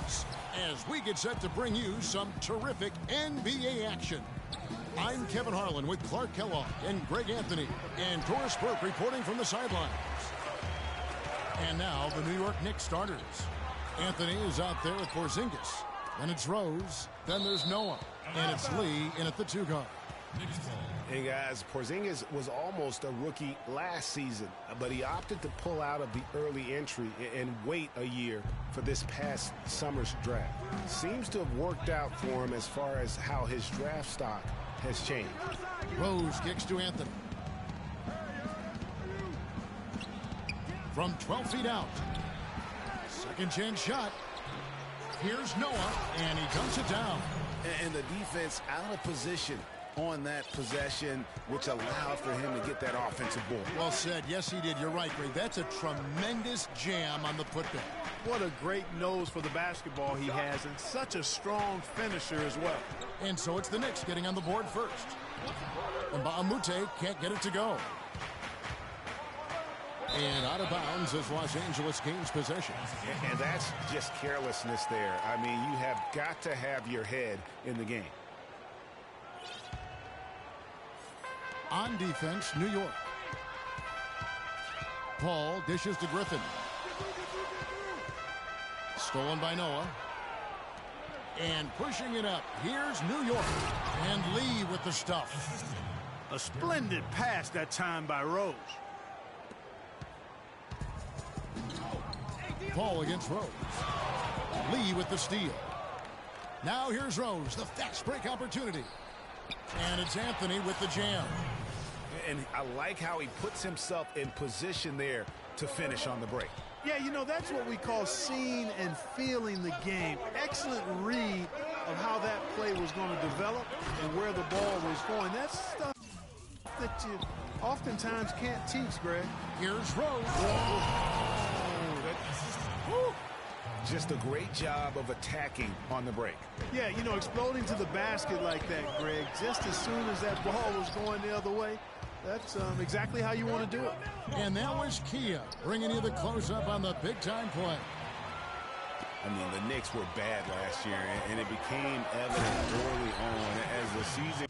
us as we get set to bring you some terrific NBA action. I'm Kevin Harlan with Clark Kellogg and Greg Anthony and Doris Burke reporting from the sidelines. And now the New York Knicks starters. Anthony is out there with Porzingis. Then it's Rose. Then there's Noah. And it's Lee in at the 2 guard. Hey guys, Porzingis was almost a rookie last season, but he opted to pull out of the early entry and wait a year for this past summer's draft. Seems to have worked out for him as far as how his draft stock has changed. Rose kicks to Anthony. From 12 feet out. Second chance shot. Here's Noah, and he dumps it down. And the defense out of position on that possession, which allowed for him to get that offensive board. Well said. Yes, he did. You're right, Greg. That's a tremendous jam on the putback. What a great nose for the basketball he has, and such a strong finisher as well. And so it's the Knicks getting on the board first. And Mbah-a-Moute can't get it to go. And out of bounds as Los Angeles gains possession. And that's just carelessness there. I mean, you have got to have your head in the game. On defense, New York. Paul dishes to Griffin. Stolen by Noah. And pushing it up. Here's New York. And Lee with the stuff. A splendid pass that time by Rose. Paul against Rose. Lee with the steal. Now here's Rose, the fast break opportunity. And it's Anthony with the jam. And I like how he puts himself in position there to finish on the break. Yeah, you know, that's what we call seeing and feeling the game. Excellent read of how that play was going to develop and where the ball was going. That's stuff that you oftentimes can't teach, Greg. Here's Rose. Just a great job of attacking on the break. Yeah, you know, exploding to the basket like that, Greg, just as soon as that ball was going the other way, that's exactly how you want to do it. And that was Kia bringing you the close-up on the big-time play. I mean, the Knicks were bad last year, and it became evident early on as the season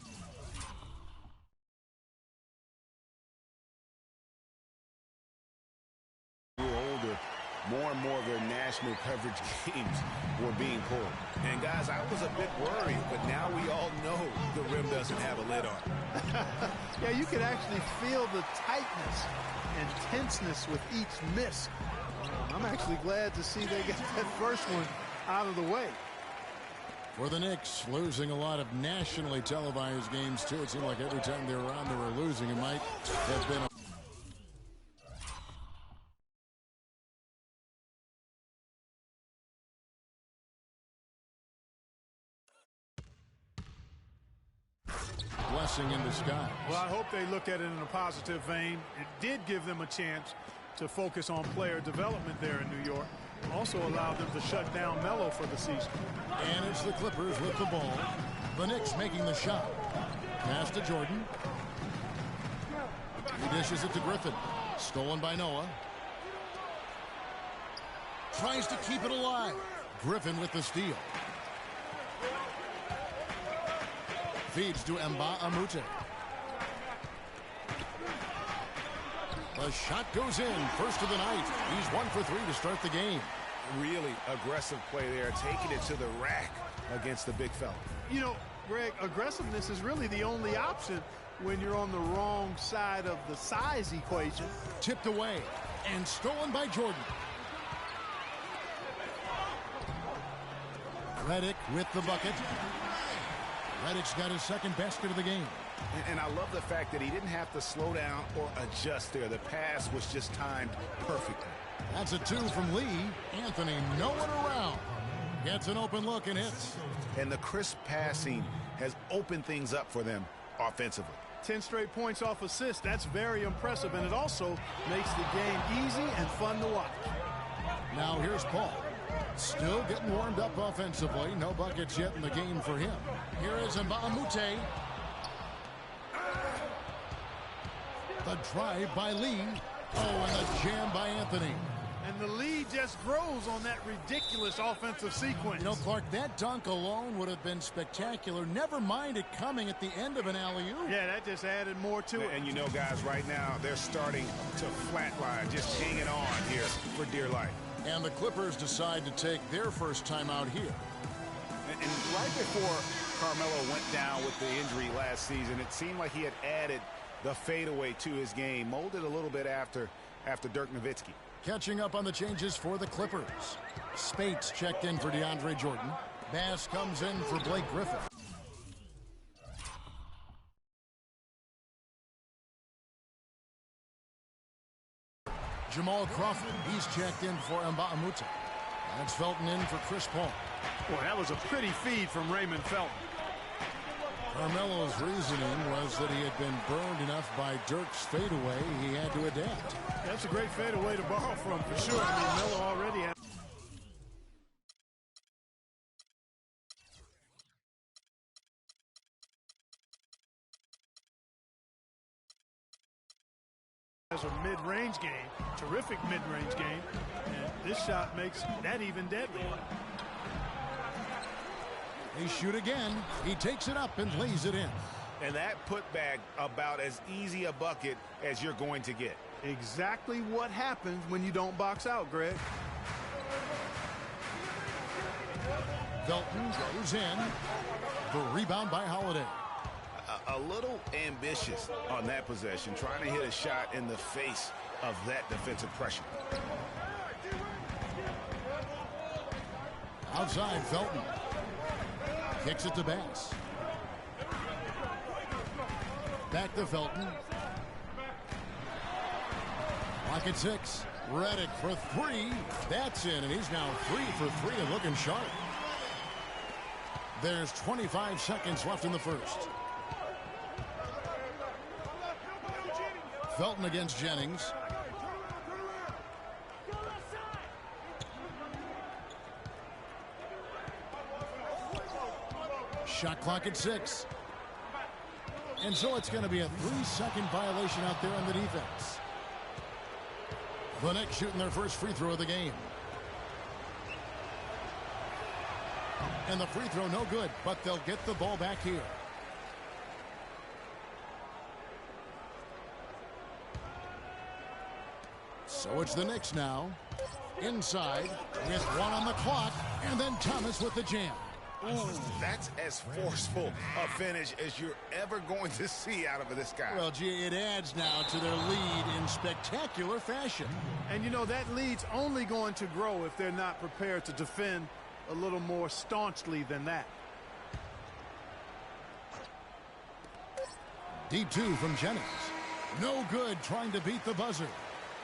grew older. More and more of their national coverage games were being pulled. And, guys, I was a bit worried, but now we all know the rim doesn't have a lid on it. Yeah, you can actually feel the tightness and tenseness with each miss. I'm actually glad to see they got that first one out of the way. For the Knicks, losing a lot of nationally televised games, too. It seemed like every time they were on, they were losing. It might have been a blessing in disguise. Well, I hope they look at it in a positive vein. It did give them a chance to focus on player development there in New York. Also allowed them to shut down Melo for the season. And it's the Clippers with the ball. The Knicks making the shot. Pass to Jordan. He dishes it to Griffin. Stolen by Noah. Tries to keep it alive. Griffin with the steal. Feeds to Mbah-a-Moute. The shot goes in. First of the night. He's 1 for 3 to start the game. Really aggressive play there, taking it to the rack against the big fella. You know, Greg, aggressiveness is really the only option when you're on the wrong side of the size equation. Tipped away and stolen by Jordan. Redick with the bucket. Redick's got his second basket of the game. And I love the fact that he didn't have to slow down or adjust there. The pass was just timed perfectly. That's a 2 from Lee. Anthony nowhere around. Gets an open look and hits. And the crisp passing has opened things up for them offensively. 10 straight points off assists. That's very impressive, and it also makes the game easy and fun to watch. Now here's Paul. Still getting warmed up offensively. No buckets yet in the game for him. Here is Mbah-a-Moute. The drive by Lee. Oh, and the jam by Anthony. And the lead just grows on that ridiculous offensive sequence. You know, Clark, that dunk alone would have been spectacular. Never mind it coming at the end of an alley-oop. Yeah, that just added more to it. And you know, guys, right now, they're starting to flatline, just hanging on here for dear life. And the Clippers decide to take their first timeout here. And right before Carmelo went down with the injury last season, it seemed like he had added the fadeaway to his game, molded a little bit after Dirk Nowitzki. Catching up on the changes for the Clippers. Spates checked in for DeAndre Jordan. Bass comes in for Blake Griffin. Jamal Crawford, he's checked in for Mbah-a-Moute. That's Felton in for Chris Paul. Boy, that was a pretty feed from Raymond Felton. Carmelo's reasoning was that he had been burned enough by Dirk's fadeaway, he had to adapt. That's a great fadeaway to borrow from, for sure. I mean, Melo already has a mid-range game, terrific mid-range game, and this shot makes that even deadlier. They shoot again. He takes it up and lays it in. And that putback about as easy a bucket as you're going to get. Exactly what happens when you don't box out, Greg. Felton goes in. The rebound by Holiday. A little ambitious on that possession, trying to hit a shot in the face of that defensive pressure. Outside, Felton. Kicks it to Bass. Back to Felton. Clock at 6. Redick for 3. That's in, and he's now 3 for 3 and looking sharp. There's 25 seconds left in the first. Felton against Jennings. Shot clock at 6. And so it's going to be a 3-second violation out there on the defense. The Knicks shooting their first free throw of the game. And the free throw no good, but they'll get the ball back here. So it's the Knicks now. Inside with 1 on the clock, and then Thomas with the jam. Ooh, that's as forceful a finish as you're ever going to see out of this guy. Well, gee, it adds now to their lead in spectacular fashion. And, you know, that lead's only going to grow if they're not prepared to defend a little more staunchly than that. Deep 2 from Jennings. No good trying to beat the buzzer.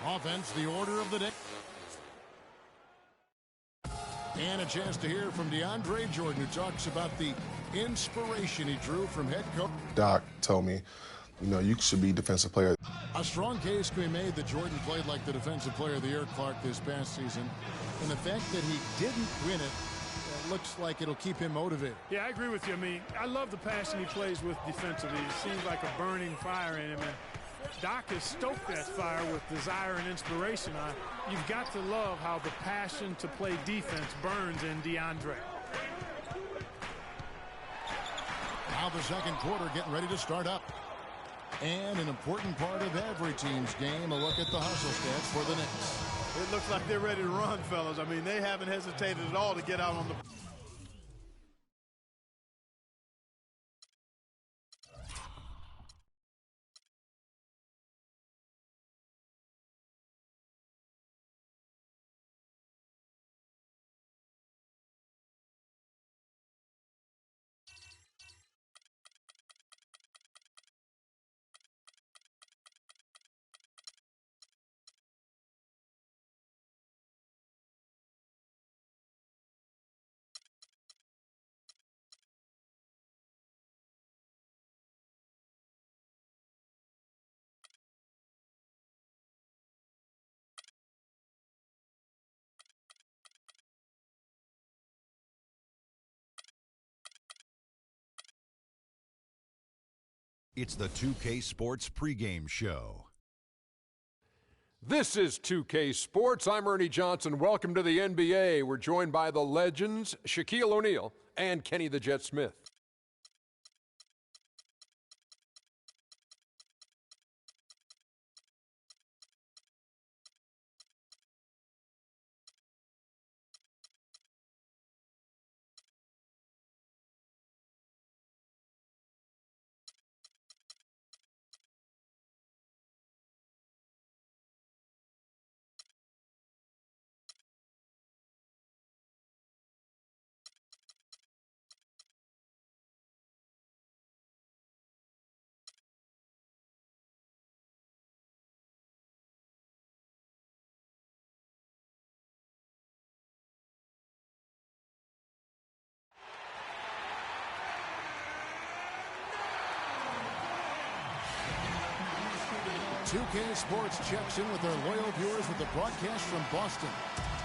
Offense, the order of the day. And a chance to hear from DeAndre Jordan, who talks about the inspiration he drew from head coach. Doc told me, you know, you should be defensive player. A strong case can be made that Jordan played like the defensive player of the year, Clark, this past season. And the fact that he didn't win it looks like it'll keep him motivated. Yeah, I agree with you. I mean, I love the passion he plays with defensively. It seems like a burning fire in him. And Doc has stoked that fire with desire and inspiration. You've got to love how the passion to play defense burns in DeAndre. Now the second quarter getting ready to start up. And an important part of every team's game, a look at the hustle stats for the Knicks. It looks like they're ready to run, fellas. I mean, they haven't hesitated at all to get out on the... It's the 2K Sports pregame show. This is 2K Sports. I'm Ernie Johnson. Welcome to the NBA. We're joined by the legends Shaquille O'Neal and Kenny the Jet Smith. .2K Sports checks in with their loyal viewers with the broadcast from Boston,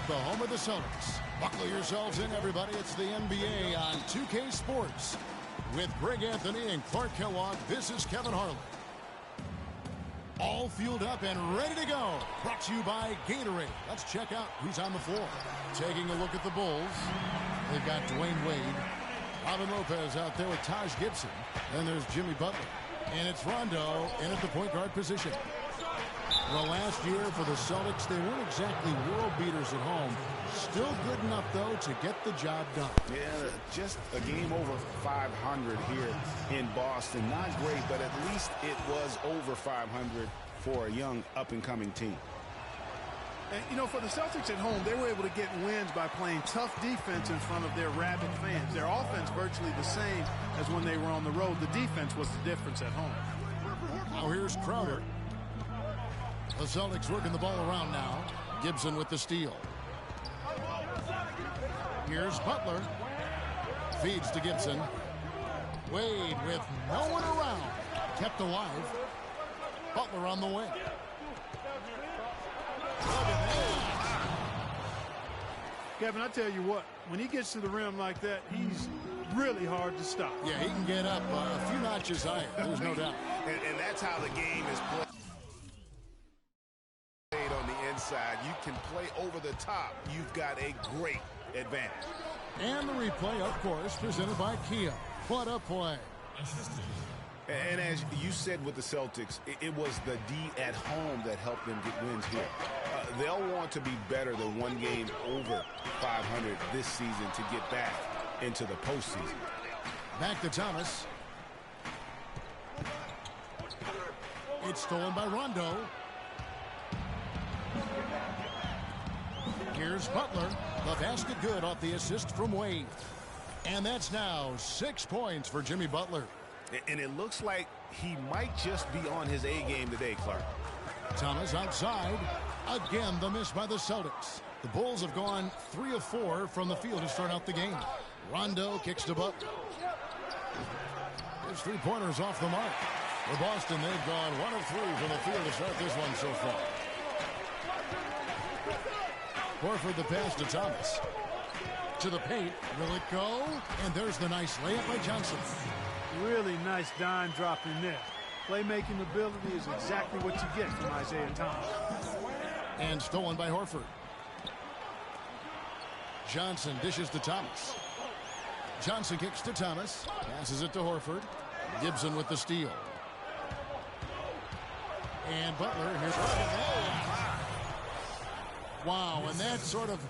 the home of the Celtics. Buckle yourselves in, everybody. It's the NBA on 2K Sports. With Greg Anthony and Clark Kellogg, this is Kevin Harlan. All fueled up and ready to go. Brought to you by Gatorade. Let's check out who's on the floor. Taking a look at the Bulls. They've got Dwayne Wade. Robin Lopez out there with Taj Gibson. Then there's Jimmy Butler. And it's Rondo in at the point guard position. Well, last year for the Celtics, they weren't exactly world beaters at home. Still good enough, though, to get the job done. Yeah, just a game over 500 here in Boston. Not great, but at least it was over 500 for a young up-and-coming team. And, you know, for the Celtics at home, they were able to get wins by playing tough defense in front of their rabid fans. Their offense virtually the same as when they were on the road. The defense was the difference at home. Now here's Crowder. The Celtics working the ball around now. Gibson with the steal. Here's Butler. Feeds to Gibson. Wade with no one around. Kept alive. Butler on the wing. Kevin, I tell you what, when he gets to the rim like that, he's really hard to stop. Yeah, he can get up a few notches higher. There's no doubt. And that's how the game is played on the inside. You can play over the top. You've got a great advantage. And the replay, of course, presented by Kia. What a play. And as you said with the Celtics, it was the D at home that helped them get wins here. They'll want to be better than one game over 500 this season to get back into the postseason. Back to Thomas. It's stolen by Rondo. Here's Butler. The basket good off the assist from Wade. And that's now 6 points for Jimmy Butler. And it looks like he might just be on his A game today, Clark. Thomas outside. Again, the miss by the Celtics. The Bulls have gone 3 of 4 from the field to start out the game. Rondo kicks to Butler. His three-pointers off the mark. For Boston, they've gone 1 of 3 from the field to start this one so far. Horford the pass to Thomas. To the paint. Will it go? And there's the nice layup by Johnson. Really nice dime drop in there. Playmaking ability is exactly what you get from Isaiah Thomas. And stolen by Horford. Johnson dishes to Thomas. Johnson kicks to Thomas. Passes it to Horford. Gibson with the steal. And Butler here. Wow, and that sort of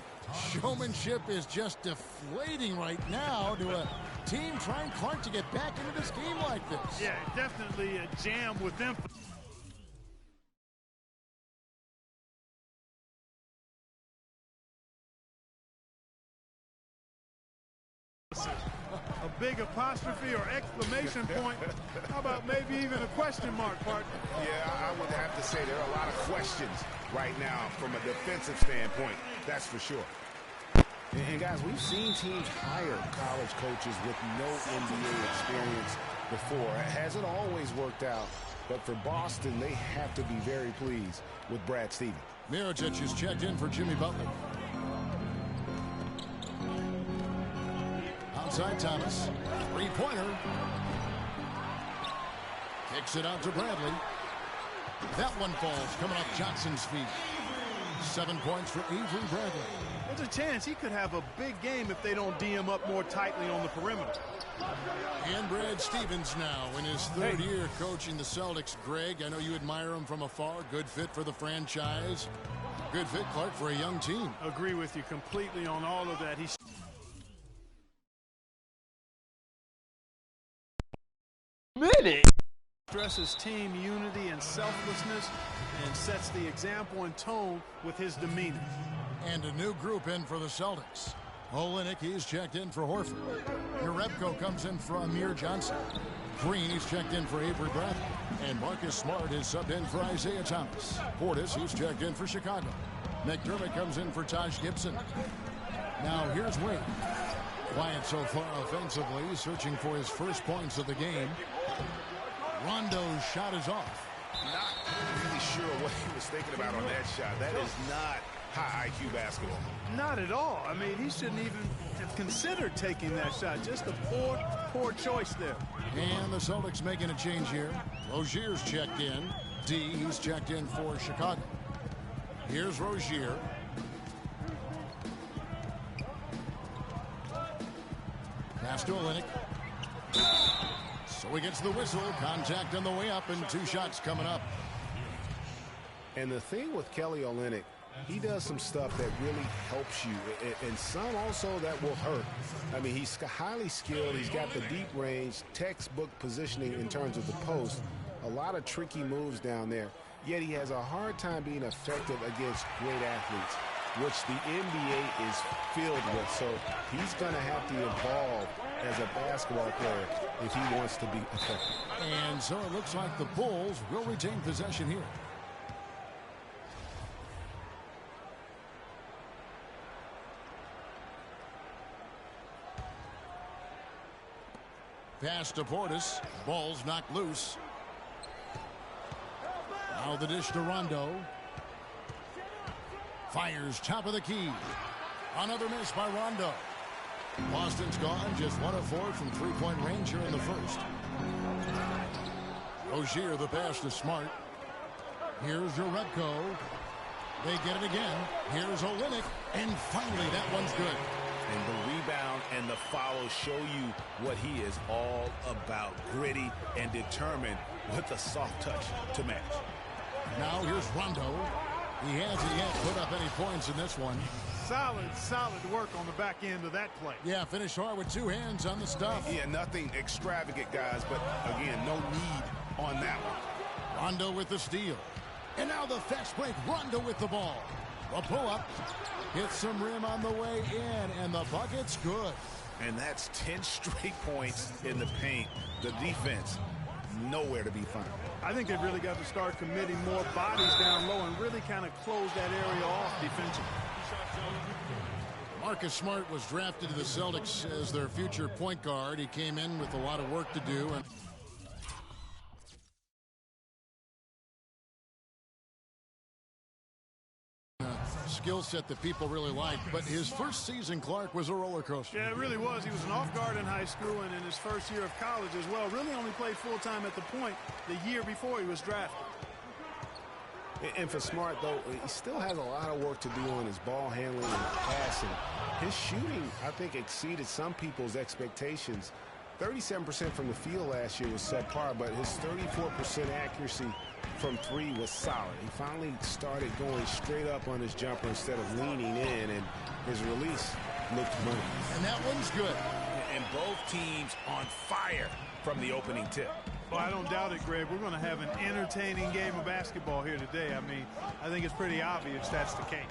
showmanship is just deflating right now to a team trying, Clark, to get back into this game like this. Yeah, definitely a jam with emphasis. A big apostrophe or exclamation point. How about maybe even a question mark, partner? Yeah, I would have to say there are a lot of questions right now from a defensive standpoint. That's for sure. And guys, we've seen teams hire college coaches with no NBA experience before. It hasn't always worked out, but for Boston, they have to be very pleased with Brad Stevens. Mirotic is checked in for Jimmy Butler. Outside Thomas. Three-pointer. Kicks it out to Bradley. That one falls, coming off Johnson's feet. 7 points for Avery Bradley. There's a chance he could have a big game if they don't D him up more tightly on the perimeter. And Brad Stevens now in his third year coaching the Celtics. Greg, I know you admire him from afar. Good fit for the franchise. Good fit, Clark, for a young team. Agree with you completely on all of that. He's stresses team unity and selflessness and sets the example and tone with his demeanor. And a new group in for the Celtics. Olynyk, he's checked in for Horford. Jerebko comes in for Amir Johnson. Green, he's checked in for Avery Bradley. And Marcus Smart is subbed in for Isaiah Thomas. Portis, he's checked in for Chicago. McDermott comes in for Taj Gibson. Now here's Wade. Quiet so far offensively, searching for his first points of the game. Rondo's shot is off. Not really sure what he was thinking about on that shot. That is not high IQ basketball. Not at all. I mean, he shouldn't even have considered taking that shot. Just a poor choice there. And the Celtics making a change here. Rozier's checked in. D, he's checked in for Chicago. Here's Rozier. Pass to Olynyk. So he gets the whistle. Contact on the way up and 2 shots coming up. And the thing with Kelly Olynyk, he does some stuff that really helps you, and some also that will hurt. I mean, he's highly skilled. He's got the deep range, textbook positioning in terms of the post. A lot of tricky moves down there. Yet he has a hard time being effective against great athletes, which the NBA is filled with. So he's going to have to evolve as a basketball player if he wants to be effective. And so it looks like the Bulls will retain possession here. Pass to Portis. Ball's knocked loose. Now the dish to Rondo. Fires top of the key. Another miss by Rondo. Boston's gone just 1 of 4 from three-point range here in the first. Rozier the pass to Smart. Here's Jerebko. They get it again. Here's Olynyk. And finally that one's good. And the rebound and the follow show you what he is all about. Gritty and determined with a soft touch to match. Now here's Rondo. He hasn't yet put up any points in this one. Solid work on the back end of that play. Yeah, finished hard with 2 hands on the stuff. Yeah, nothing extravagant, guys, but again, no need on that one. Rondo with the steal. And now the fast break. Rondo with the ball. A pull-up. Hits some rim on the way in, and the bucket's good. And that's 10 straight points in the paint. The defense, nowhere to be found. I think they've really got to start committing more bodies down low and really kind of close that area off defensively. Marcus Smart was drafted to the Celtics as their future point guard. He came in with a lot of work to do. And skill set that people really like, but his first season, Clark, was a roller coaster. Yeah, it really was. He was an off guard in high school and in his first year of college as well. Really only played full-time at the point the year before he was drafted. And for Smart, though, he still has a lot of work to do on his ball handling and passing. His shooting, I think, exceeded some people's expectations. 37% from the field last year was subpar, but his 34% accuracy from 3 was solid. He finally started going straight up on his jumper instead of leaning in, and his release looked money. And that one's good. And both teams on fire from the opening tip. Well, I don't doubt it, Greg. We're going to have an entertaining game of basketball here today. I mean, I think it's pretty obvious that's the case.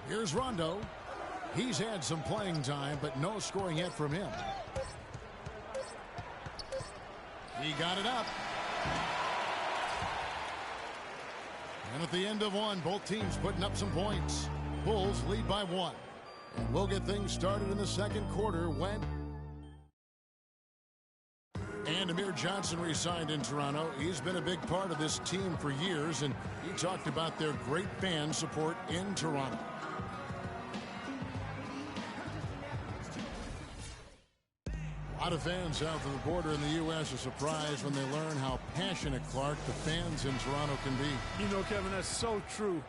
Here's Rondo. He's had some playing time, but no scoring yet from him. He got it up. And at the end of one, both teams putting up some points. Bulls lead by 1. And we'll get things started in the second quarter when... And Amir Johnson re-signed in Toronto. He's been a big part of this team for years, and he talked about their great fan support in Toronto. A lot of fans south of the border in the U.S. are surprised when they learn how passionate, Clark, the fans in Toronto can be. You know, Kevin, that's so true.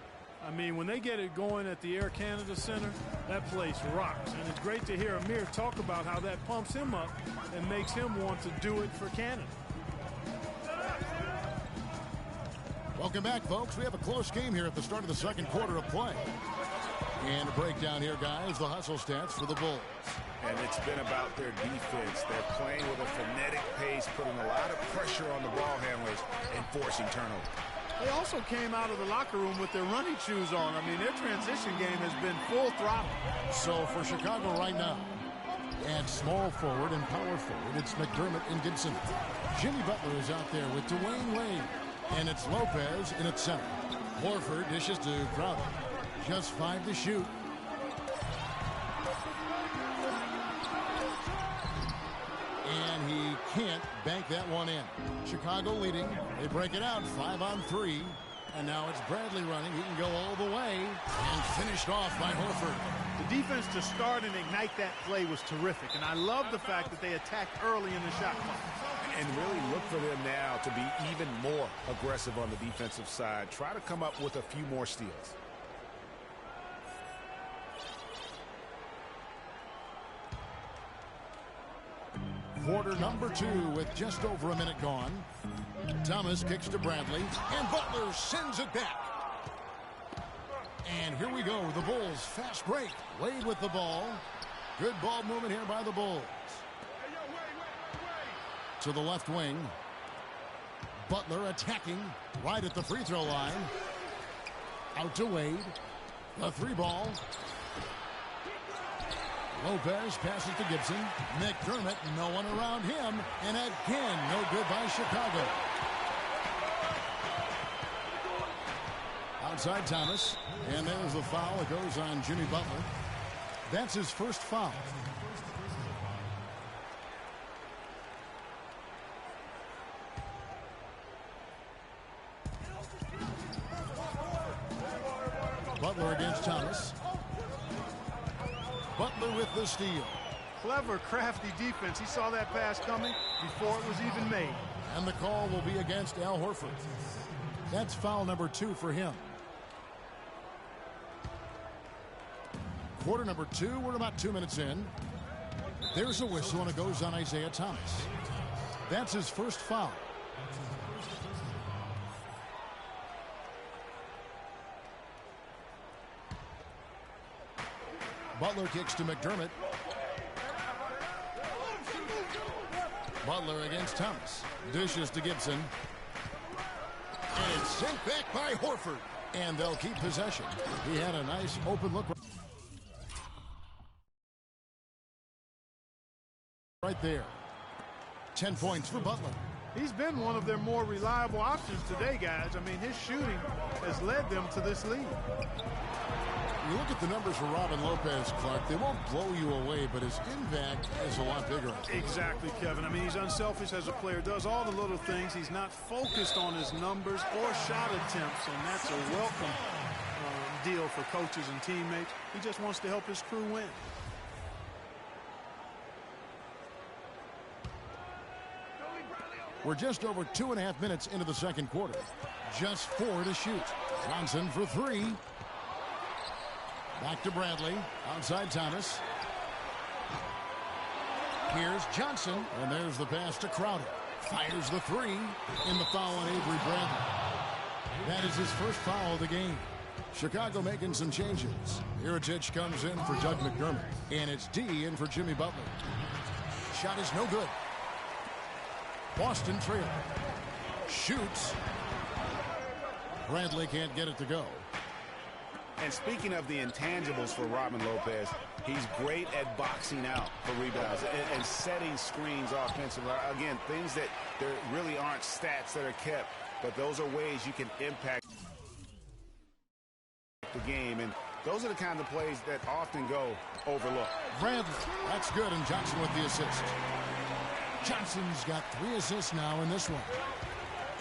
I mean, when they get it going at the Air Canada Center, that place rocks. And it's great to hear Amir talk about how that pumps him up and makes him want to do it for Canada. Welcome back, folks. We have a close game here at the start of the second quarter of play. And a breakdown here, guys, the hustle stats for the Bulls. And it's been about their defense. They're playing with a frenetic pace, putting a lot of pressure on the ball handlers and forcing turnovers. They also came out of the locker room with their running shoes on. I mean, their transition game has been full throttle. So for Chicago right now, at small forward and power forward, it's McDermott and Gibson. Jimmy Butler is out there with Dwayne Wade. And it's Lopez in its center. Horford dishes to Crowder. Just 5 to shoot. And he can't bank that one in. Chicago leading. They break it out 5 on 3. And now it's Bradley running. He can go all the way. And finished off by Horford. The defense to start and ignite that play was terrific. And I love the fact that they attacked early in the shot clock. And really look for them now to be even more aggressive on the defensive side. Try to come up with a few more steals. Quarter number 2 with just over a minute gone. Thomas kicks to Bradley, and Butler sends it back. And here we go, the Bulls fast break. Wade with the ball. Good ball movement here by the Bulls. To the left wing. Butler attacking right at the free throw line. Out to Wade. The 3 ball. Lopez passes to Gibson. McDermott, no one around him. And again, no good by Chicago. Outside Thomas. And there's the foul. It goes on Jimmy Butler. That's his first foul. Butler against Thomas. Butler with the steal. Clever, crafty defense. He saw that pass coming before it was even made. And the call will be against Al Horford. That's foul number 2 for him. Quarter number 2, we're about 2 minutes in. There's a whistle, and it goes on Isaiah Thomas. That's his first foul. Butler kicks to McDermott. Butler against Thomas. Dishes to Gibson. And it's sent back by Horford. And they'll keep possession. He had a nice open look right there. 10 points for Butler. He's been one of their more reliable options today, guys. I mean, his shooting has led them to this lead. You look at the numbers for Robin Lopez, Clark. They won't blow you away, but his impact is a lot bigger. Exactly, Kevin. I mean, he's unselfish as a player, does all the little things. He's not focused on his numbers or shot attempts, and that's a welcome deal for coaches and teammates. He just wants to help his crew win. We're just over 2.5 minutes into the second quarter. Just 4 to shoot. Johnson for 3. Back to Bradley. Outside Thomas. Here's Johnson. And there's the pass to Crowder. Fires the 3. In the foul on Avery Bradley. That is his first foul of the game. Chicago making some changes. Mirotic comes in for Doug McDermott. And it's D in for Jimmy Butler. Shot is no good. Boston trailing. Shoots. Bradley can't get it to go. And speaking of the intangibles for Robin Lopez, he's great at boxing out for rebounds and setting screens offensively. Again, things that there really aren't stats that are kept, but those are ways you can impact the game. And those are the kind of plays that often go overlooked. Bradley, that's good, and Johnson with the assist. Johnson's got 3 assists now in this one.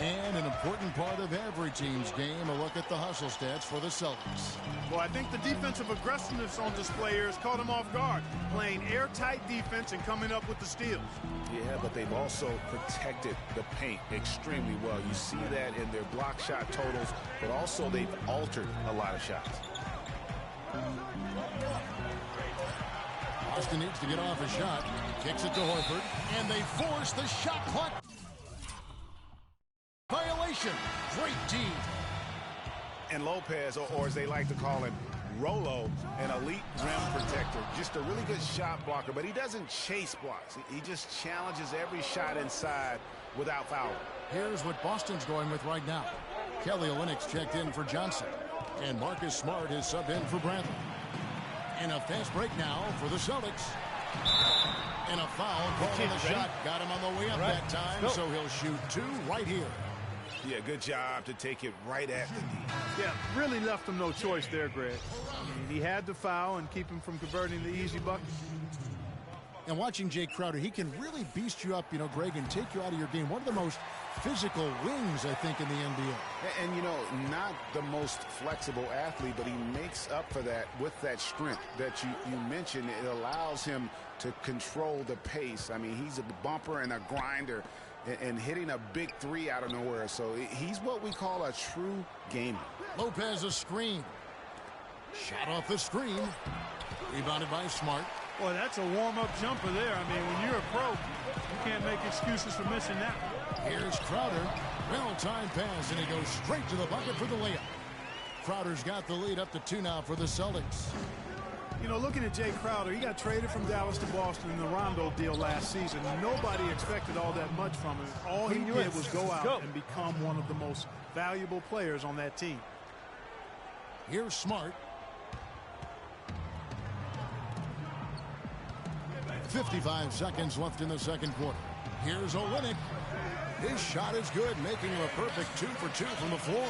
And an important part of every team's game, a look at the hustle stats for the Celtics. Well, I think the defensive aggressiveness on display here has caught them off guard, playing airtight defense and coming up with the steals. Yeah, but they've also protected the paint extremely well. You see that in their block shot totals, but also they've altered a lot of shots. Boston needs to get off a shot. Kicks it to Horford, and they force the shot clock. Violation. Great D. And Lopez, or as they like to call him, Rolo, an elite rim protector. Just a really good shot blocker, but he doesn't chase blocks. He just challenges every shot inside without fouling. Here's what Boston's going with right now. Kelly Olynyk's checked in for Johnson. And Marcus Smart is subbed in for Bradley. And a fast break now for the Celtics. And a foul called on the shot. Got him on the way up that time, so he'll shoot two right here. Yeah, good job to take it right at the knee. Yeah, really left him no choice there, Greg. I mean, he had to foul and keep him from converting the easy bucket. And watching Jay Crowder, he can really beast you up, Greg, and take you out of your game. One of the most physical wings, I think, in the NBA. And, not the most flexible athlete, but he makes up for that with that strength that you mentioned. It allows him to control the pace. I mean, he's a bumper and a grinder and hitting a big three out of nowhere. So he's what we call a true gamer. Lopez a screen. Shot off the screen. Rebounded by Smart. Boy, that's a warm-up jumper there. I mean, when you're a pro, you can't make excuses for missing that. Here's Crowder. Well-timed pass, and he goes straight to the bucket for the layup. Crowder's got the lead up to 2 now for the Celtics. Looking at Jay Crowder, he got traded from Dallas to Boston in the Rondo deal last season. Nobody expected all that much from him. All he did was go out and become one of the most valuable players on that team. Here's Smart. 55 seconds left in the second quarter. Here's Olynyk. His shot is good, making him a perfect 2 for 2 from the floor.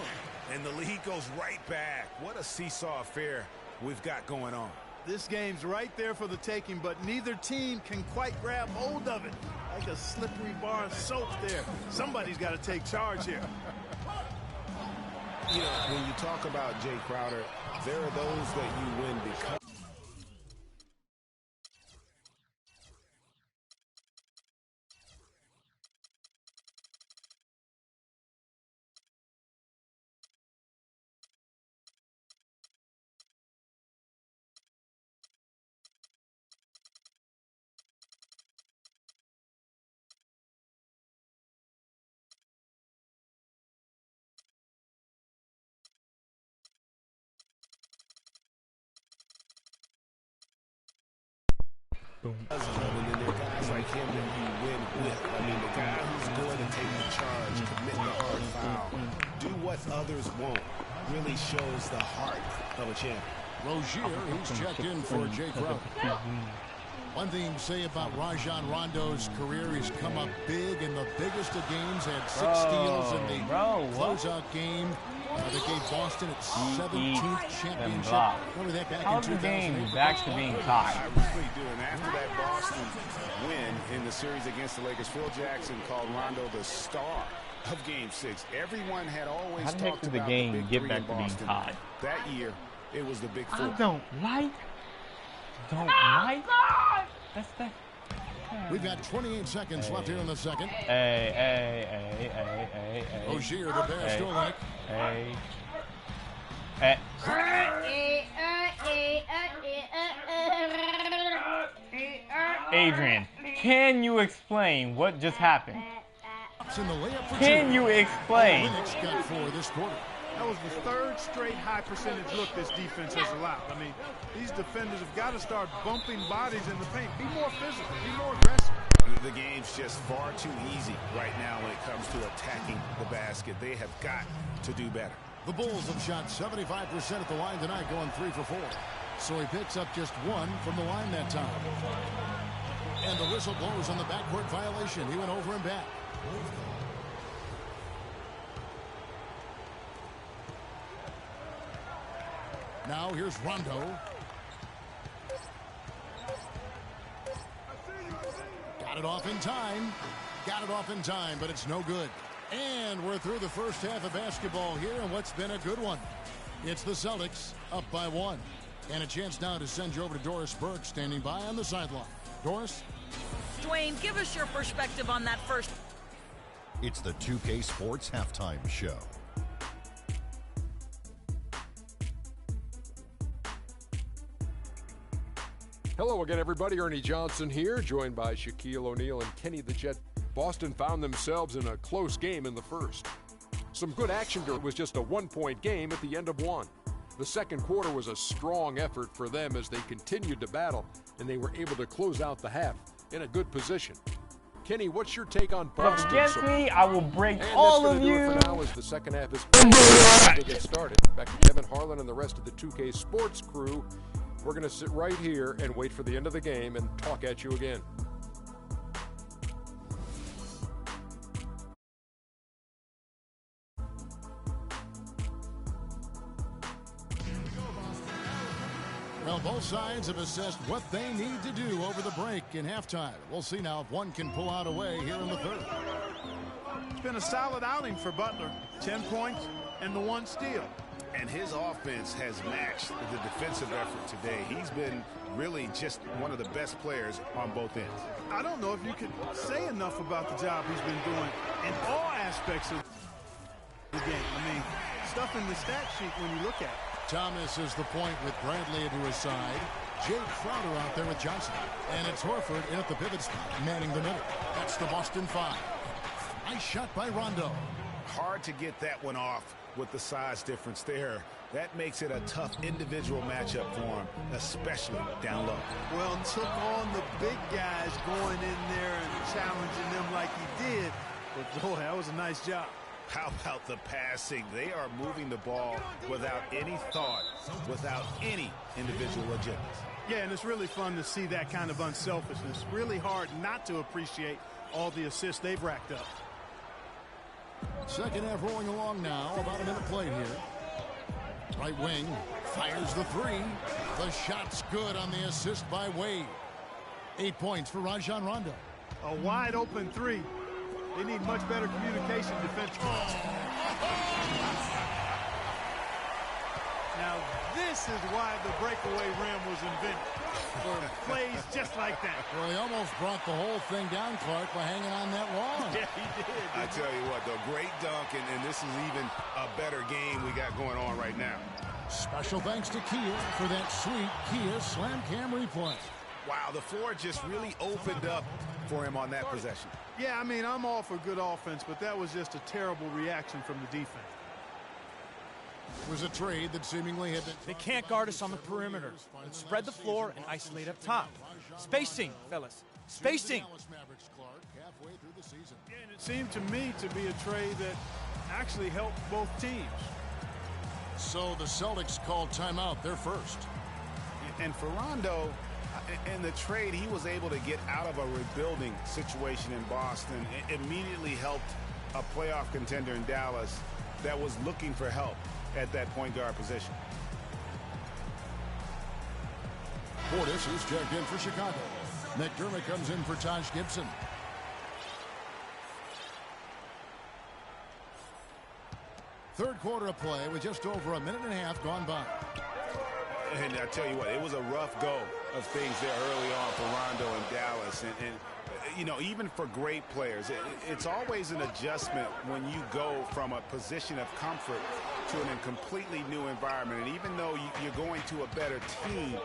And the lead goes right back. What a seesaw affair we've got going on. This game's right there for the taking, but neither team can quite grab hold of it. Like a slippery bar of soap there. Somebody's got to take charge here. When you talk about Jay Crowder, there are those that you win because. And then there are guys like him that you win with. I mean, the guy who's going to take the charge, commit the hard foul, do what others won't, really shows the heart of a champion. Rozier, who's checked in for Jay Crowder. One thing to say about Rajon Rondo's career, he's come up big in the biggest of games, had 6 steals in the closeout game that gave Boston its 17th championship. Remember that back in 2008? Back to being tied. I really do. And after that Boston win in the series against the Lakers, Phil Jackson called Rondo the star of Game 6. Everyone had always talked about the big three in Boston. That year, it was the big 4. Don't like. That's that. We've got 28 seconds left here in the second. Rozier, the pass to Olynyk. Adrian, can you explain what just happened? Can you explain? Olynyk's got 4 this quarter. That was the 3rd straight high percentage look this defense has allowed. I mean, these defenders have got to start bumping bodies in the paint. Be more physical. Be more aggressive. The game's just far too easy right now when it comes to attacking the basket. They have got to do better. The Bulls have shot 75% at the line tonight, going 3 for 4. So he picks up just 1 from the line that time. And the whistle blows on the backcourt violation. He went over and back. Now here's Rondo. Got it off in time. Got it off in time, but it's no good. And we're through the first half of basketball here, and what's been a good one. It's the Celtics up by 1. And a chance now to send you over to Doris Burke, standing by on the sideline. Doris? Dwayne, give us your perspective on that first. It's the 2K Sports Halftime Show. Hello again, everybody. Ernie Johnson here, joined by Shaquille O'Neal and Kenny the Jet. Boston found themselves in a close game in the first. Some good action. It was just a one-point game at the end of one. The second quarter was a strong effort for them as they continued to battle, and they were able to close out the half in a good position. Kenny, what's your take on Boston? Against me, I will break all of you. For now, as the second half is to get started. Back to Kevin Harlan and the rest of the 2K Sports crew. We're going to sit right here and wait for the end of the game and talk at you again. Well, both sides have assessed what they need to do over the break in halftime. We'll see now if one can pull out away here in the third. It's been a solid outing for Butler. 10 points and the 1 steal. And his offense has matched the defensive effort today. He's been really just one of the best players on both ends. I don't know if you could say enough about the job he's been doing in all aspects of the game. I mean, stuff in the stat sheet when you look at it. Thomas is the point with Bradley to his side. Jake Crowder out there with Johnson. And it's Horford in at the pivot spot, manning the middle. That's the Boston 5. Nice shot by Rondo. Hard to get that one off with the size difference there. That makes it a tough individual matchup for him, especially down low. Well, took on the big guys going in there and challenging them like he did. But, boy, that was a nice job. How about the passing? They are moving the ball without any thought, without any individual agendas. Yeah, and it's really fun to see that kind of unselfishness. Really hard not to appreciate all the assists they've racked up. Second half rolling along now. About a minute played here. Right wing fires the 3. The shot's good on the assist by Wade. 8 points for Rajon Rondo. A wide open 3. They need much better communication defensively. Now, this is why the breakaway rim was invented. For plays just like that. Well, he almost brought the whole thing down, Clark, by hanging on that wall. Yeah, he did. I tell you what, though, great dunk, and this is even a better game we got going on right now. Special thanks to Kia for that sweet Kia Slam Cam replay. Wow, the floor just really opened up for him on that possession. Yeah, I mean, I'm all for good offense, but that was just a terrible reaction from the defense. It was a trade that seemingly had been... They can't guard us on the perimeter. Let's spread the floor and isolate up top. Spacing, fellas. Spacing. Yeah, and it seemed to me to be a trade that actually helped both teams. So the Celtics called timeout, their first. And for Rondo, in the trade, he was able to get out of a rebuilding situation in Boston. It immediately helped a playoff contender in Dallas that was looking for help at that point guard position. Portis is checked in for Chicago. McDermott comes in for Taj Gibson. Third quarter of play with just over a minute and a half gone by. And I tell you what, it was a rough go of things there early on for Rondo in Dallas. And you know, even for great players, it's always an adjustment when you go from a position of comfort to a completely new environment. And even though you're going to a better team,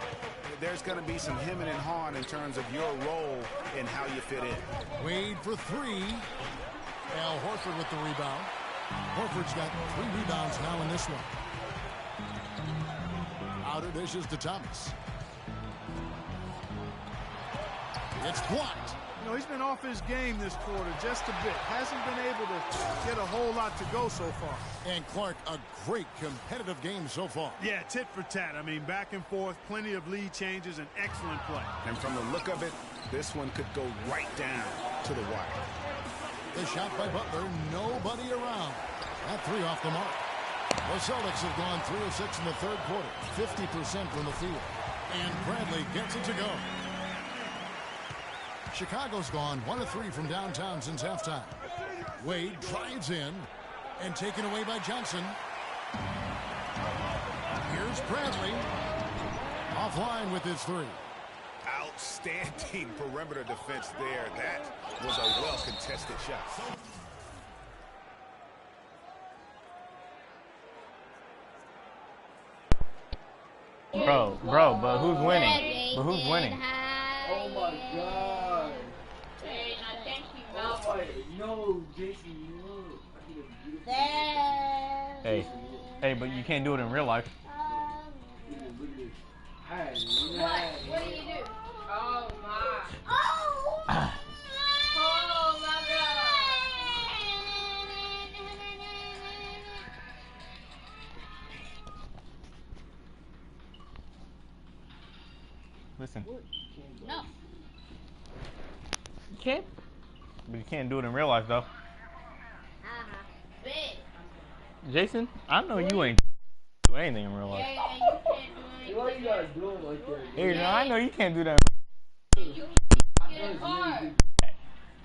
there's going to be some hemming and hawing in terms of your role and how you fit in. Wade for 3. Al Horford with the rebound. Horford's got 3 rebounds now in this one. Outer dishes to Thomas. It's blocked. You know, he's been off his game this quarter just a bit. Hasn't been able to get a whole lot to go so far. And Clark, a great competitive game so far. Yeah, tit for tat. I mean, back and forth, plenty of lead changes, and excellent play. And from the look of it, this one could go right down to the wire. The shot by Butler, nobody around. That 3 off the mark. The Celtics have gone 3 of 6 in the third quarter, 50% from the field. And Bradley gets it to go. Chicago's gone 1 of 3 from downtown since halftime. Wade drives in and taken away by Johnson. Here's Bradley. Offline with his three. Outstanding perimeter defense there. That was a well-contested shot. Bro, but who's winning? But who's winning? Oh my God. Hey, I thank you, Malfoy. No, Jason, no. Hey, but you can't do it in real life. What do you do? Oh my. Oh! Oh my God. Listen. No. You can't. But you can't do it in real life, though. Big. Jason, I know you ain't do anything in real life. Yeah, and you can't do anything. Why you gotta do it like that? Hey, no, I know you can't do that. You get hard.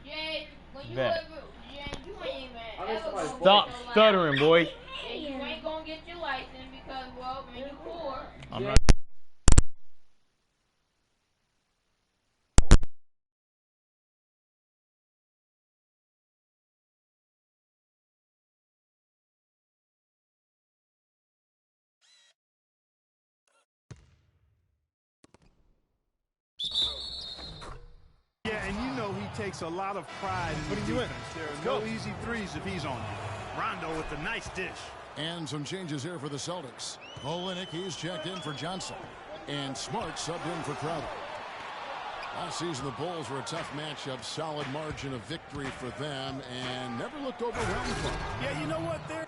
Jay, when you Bet. ever, Jay, you ain't even ever gonna Stop get your stuttering, boy. license. Yeah, you ain't gonna get your license because, well, when you poor. I'm not. Yeah, and you know he takes a lot of pride in his defense. There are no easy threes if he's on you. Rondo with the nice dish. And some changes here for the Celtics. Olynyk, he's checked in for Johnson. And Smart subbed in for Crowder. Last season, the Bulls were a tough matchup. Solid margin of victory for them and never looked overwhelmed by them. Yeah, you know what? They're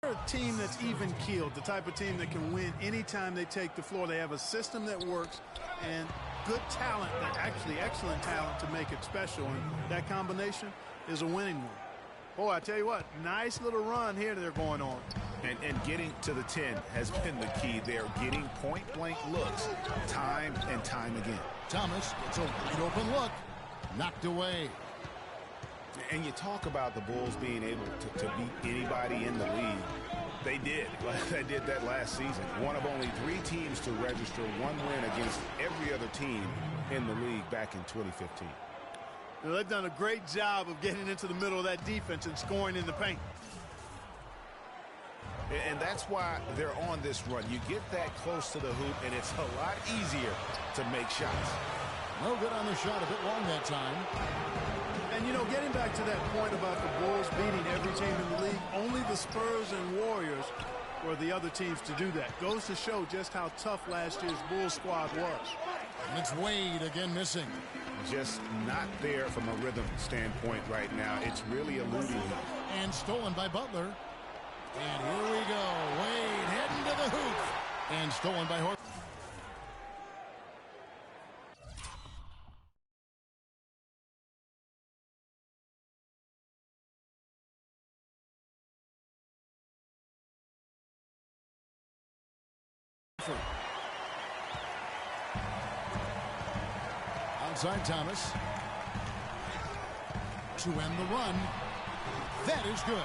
a team that's even keeled, the type of team that can win anytime they take the floor. They have a system that works and good talent, actually excellent talent to make it special, and that combination is a winning one. Boy, I tell you what, nice little run here they're going on. And getting to the 10 has been the key. They're getting point-blank looks time and time again. Thomas gets a wide open look. Knocked away. And you talk about the Bulls being able to beat anybody in the league. They did. They did that last season. One of only 3 teams to register one win against every other team in the league back in 2015. Now, they've done a great job of getting into the middle of that defense and scoring in the paint. And that's why they're on this run. You get that close to the hoop, and it's a lot easier to make shots. No good on the shot, a bit long that time. And, you know, getting back to that point about the Bulls beating every team in the league, only the Spurs and Warriors were the other teams to do that. Goes to show just how tough last year's Bulls squad was. And it's Wade again missing. Just not there from a rhythm standpoint right now. It's really eluding him. And stolen by Butler. And here we go. Wade heading to the hoop. And stolen by Horford. Outside Thomas. To end the run. That is good.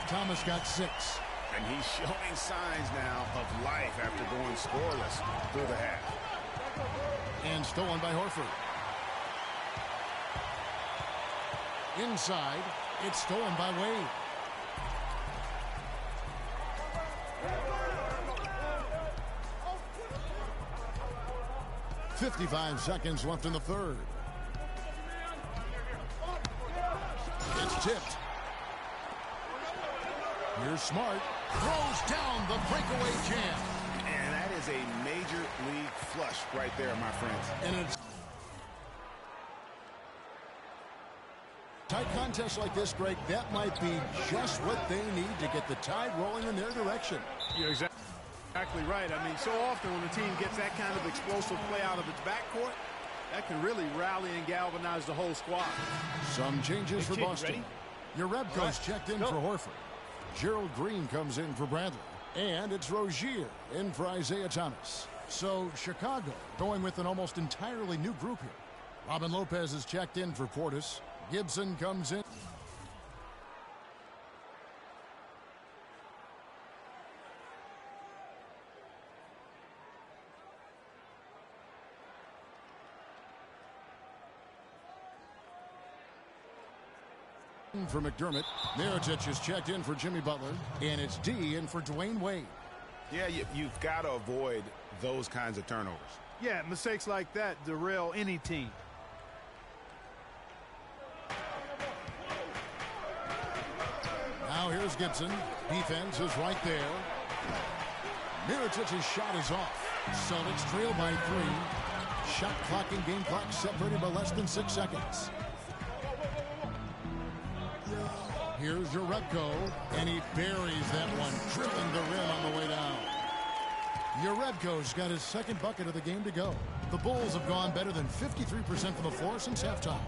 Thomas got 6. And he's showing signs now of life after going scoreless through the half. And stolen by Horford. Inside, it's stolen by Wade. .55 seconds left in the third. It's tipped. Here's Smart. Throws down the breakaway jam. And that is a major league flush right there, my friends. And it's tight contest like this, Greg, that might be just what they need to get the tide rolling in their direction. You're exactly right. I mean, so often when a team gets that kind of explosive play out of its backcourt, that can really rally and galvanize the whole squad. Some changes for Boston. Ready? Your Rebco's checked in for Horford. Gerald Green comes in for Bradley. And it's Rozier in for Isaiah Thomas. So Chicago going with an almost entirely new group here. Robin Lopez is checked in for Portis. Gibson comes in. For McDermott. Mirotic is checked in for Jimmy Butler. And it's D in for Dwayne Wade. Yeah, you've got to avoid those kinds of turnovers. Yeah, mistakes like that derail any team. Now here's Gibson. Defense is right there. Mirotic's shot is off. Celtics trail by 3. Shot clock and game clock separated by less than 6 seconds. Here's Jerebko, and he buries that one, drilling the rim on the way down. Jerebko's got his second bucket of the game to go. The Bulls have gone better than 53% from the floor since halftime,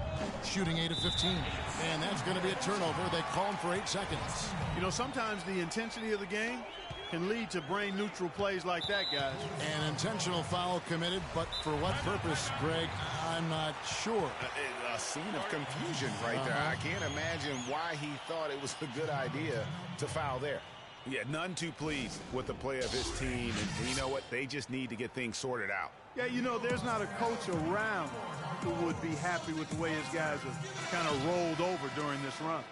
shooting 8 of 15. And that's going to be a turnover. They call him for 8 seconds. You know, sometimes the intensity of the game can lead to brain-neutral plays like that, guys. An intentional foul committed, but for what purpose, Greg, I'm not sure. A scene of confusion right there. I can't imagine why he thought it was a good idea to foul there. Yeah, none too pleased with the play of his team. And you know what? They just need to get things sorted out. Yeah, you know, there's not a coach around who would be happy with the way his guys have kind of rolled over during this run.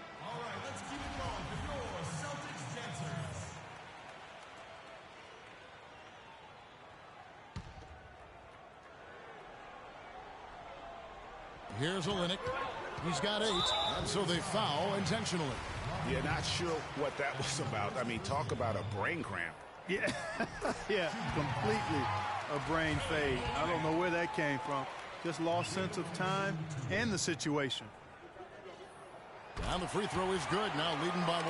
Here's Olynyk. He's got 8, and so they foul intentionally. Yeah, not sure what that was about. I mean, talk about a brain cramp. Yeah, yeah, completely a brain fade. I don't know where that came from. Just lost sense of time and the situation. And the free throw is good, now leading by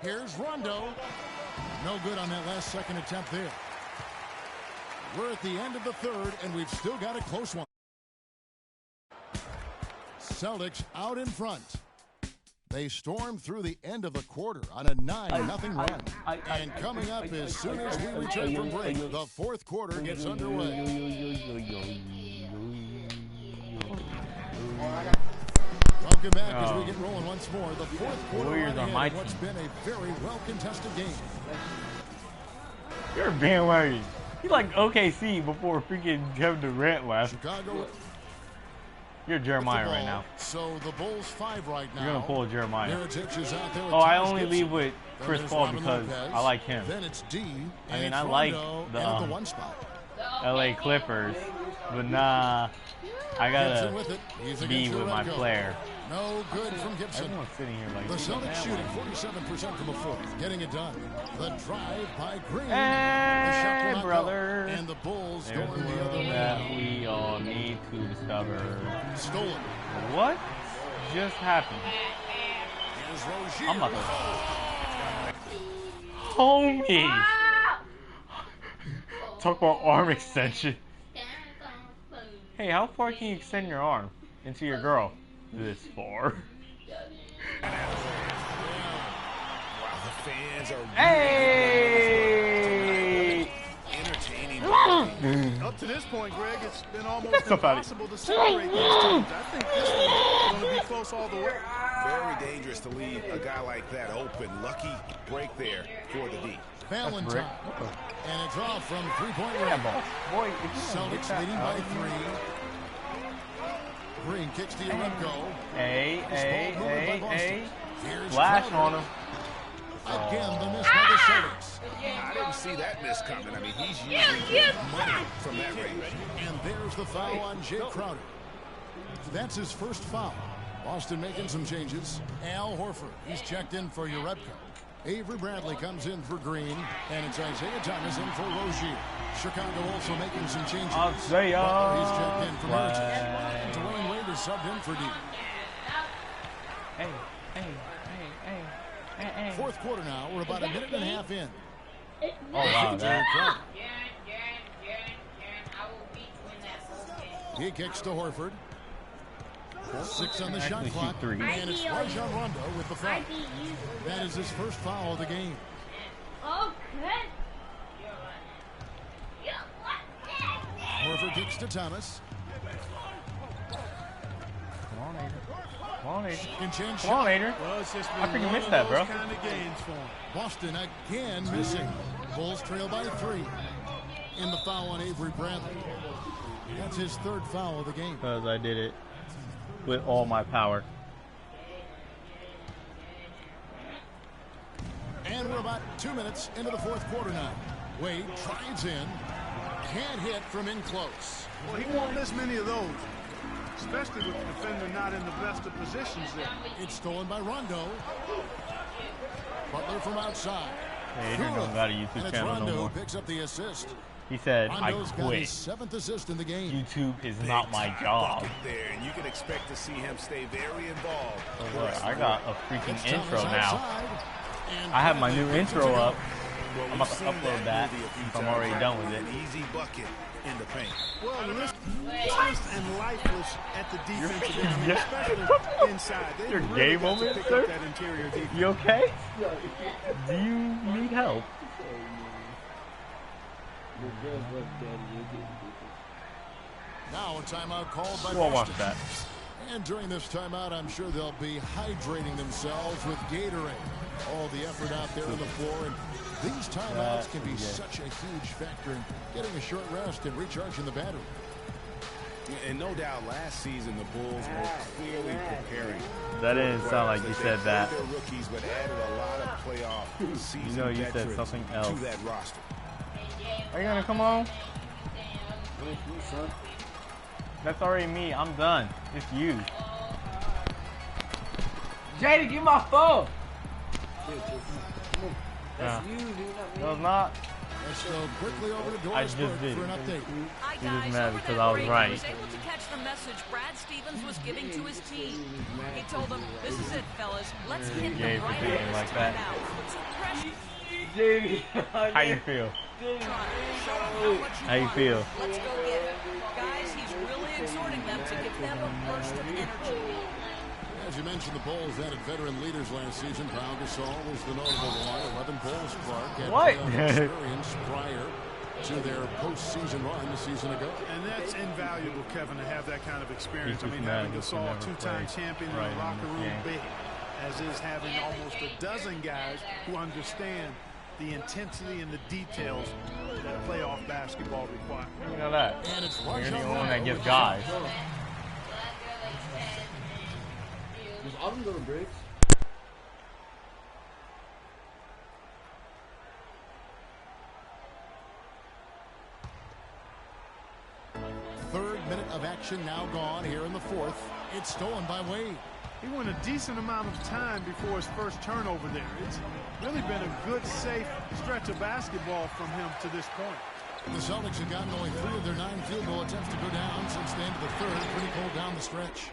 1. Here's Rondo. No good on that last second attempt there. We're at the end of the third, and we've still got a close one. Celtics out in front. They storm through the end of the quarter on a 9-0 run. And coming up as soon as we return from break, the fourth quarter gets underway. Welcome back as we get rolling once more. The fourth quarter Warriors on my team. What's been a very well-contested game. You're a bandwagon. You like OKC before freaking Kevin Durant left. Chicago. You're Jeremiah right now. So the Bulls 5 right now. You're gonna pull a Jeremiah. Mirotic is out there with I Thomas only Gibson. leave with Chris Paul because I like him. Then it's D. I mean, and I like Rondo at the 1 spot. LA Clippers, but nah, I gotta be with my player. No good from Gibson. Everyone's sitting here like the Celtics shooting 47% from the floor, getting it done. The drive by Green. Hey, the brother. And the Bulls There's going the other way. that we all need to discover. Stolen. What just happened? I'm about to... Homie! Talk about arm extension. Hey, how far can you extend your arm into your girl? This far. Wow, the fans are hey! Entertaining. Up to this point, Greg, it's been almost impossible to separate these teams. I think this one's going to be close all the way. Very dangerous to leave a guy like that open. Lucky break there for the D. Valentine. And it's off from three-point range. Boy, Celtics leading by 3. Green kicks to Jerebko. Hey. Flash on him. Again, the miss by the Celtics. I didn't see that miss coming. I mean, he's usually getting money from that range. And there's the foul on Jay Crowder. That's his first foul. Boston making some changes. Al Horford, he's checked in for Jerebko. Avery Bradley comes in for Green, and it's Isaiah Thomas in for Rozier. Chicago also making some changes. Isaiah. Butler, he's checked in for Mirotic. Dwayne Wade is subbed in for D. Hey. Fourth quarter now. We're about a minute and a half in. Oh, wow. He kicks to Horford. 6 on the shot clock. Three. And it's Rajon Rondo with the foul. That is his first foul of the game. Okay. Horford kicks to Thomas. Come on, Aiden. Come on, Aiden. Can change Come on, shot. Aiden. Well, it's just I been freaking one missed of that, those bro. kind of games for him. Boston again missing. Bulls trail by 3. In the foul on Avery Bradley. That's his third foul of the game. Because I did it with all my power. And we're about 2 minutes into the fourth quarter now. Wade drives in. Can't hit from in close. Well, he won't miss many of those, especially with the defender not in the best of positions there. It's stolen by Rondo. Butler from outside. Hey, Adrian don't got a And YouTube it's channel Rondo no more. picks up the assist. He said, Rondo's I got quit. his 7th assist in the game. YouTube is not my job. There, and you can expect to see him stay very involved. So look, I got a freaking It's intro Thomas now. outside, and I have my new Bradley intro gets it up. to Well, I'm about to upload that since I'm already done with it. An easy bucket in the paint. Well, listless and lifeless at the defensive end, Yeah. especially inside. They Your really gay got to moment, pick sir? up that interior defense. You okay? Do you need help? Now a timeout called by Go on, watch Boston. that. And during this timeout, I'm sure they'll be hydrating themselves with Gatorade. All the effort out there on the floor. And these timeouts can be such a huge factor in getting a short rest and recharging the battery. And no doubt last season the Bulls were clearly preparing. That didn't sound like you said that. Their rookies, but added a lot of playoff season You know you said veterans something else. to that roster. Are you gonna come on? That's already me. I'm done. It's you. Jada, give my phone. That's you, dude. No, it's not. Let's go quickly over to I Doris just Burke did. for an update. Hi, He was guys. mad Over because that I was break, right. I was able to catch the message Brad Stevens was giving to his team. He told them, "This is it, fellas. Let's hit Yeah, them if right you're at thinking this like that. timeout. Put some pressure How you feel? on it. Show them how much How you want it. feel? Let's go get it." Guys, he's really exhorting them to give them a burst of energy. As you mentioned, the Bulls added veteran leaders last season. Pau Gasol was the notable one. 11 Bulls, Clark, had What? playoff experience prior to their postseason run a season ago. And that's invaluable, Kevin, to have that kind of experience. He's I just mean, mad having that he Gasol, never two-time played champion right in in the locker this room game. big, as is having almost a dozen guys who understand the intensity and the details that playoff basketball requires. You know that. And it's You're the Rajon only one that Rondo gives with guys. Just all them little bricks. Third minute of action now gone here in the fourth. It's stolen by Wade. He went a decent amount of time before his first turnover there. It's really been a good, safe stretch of basketball from him to this point. The Celtics have gotten only 3 of their 9 field goal attempts to go down since the end of the third. Pretty cold down the stretch.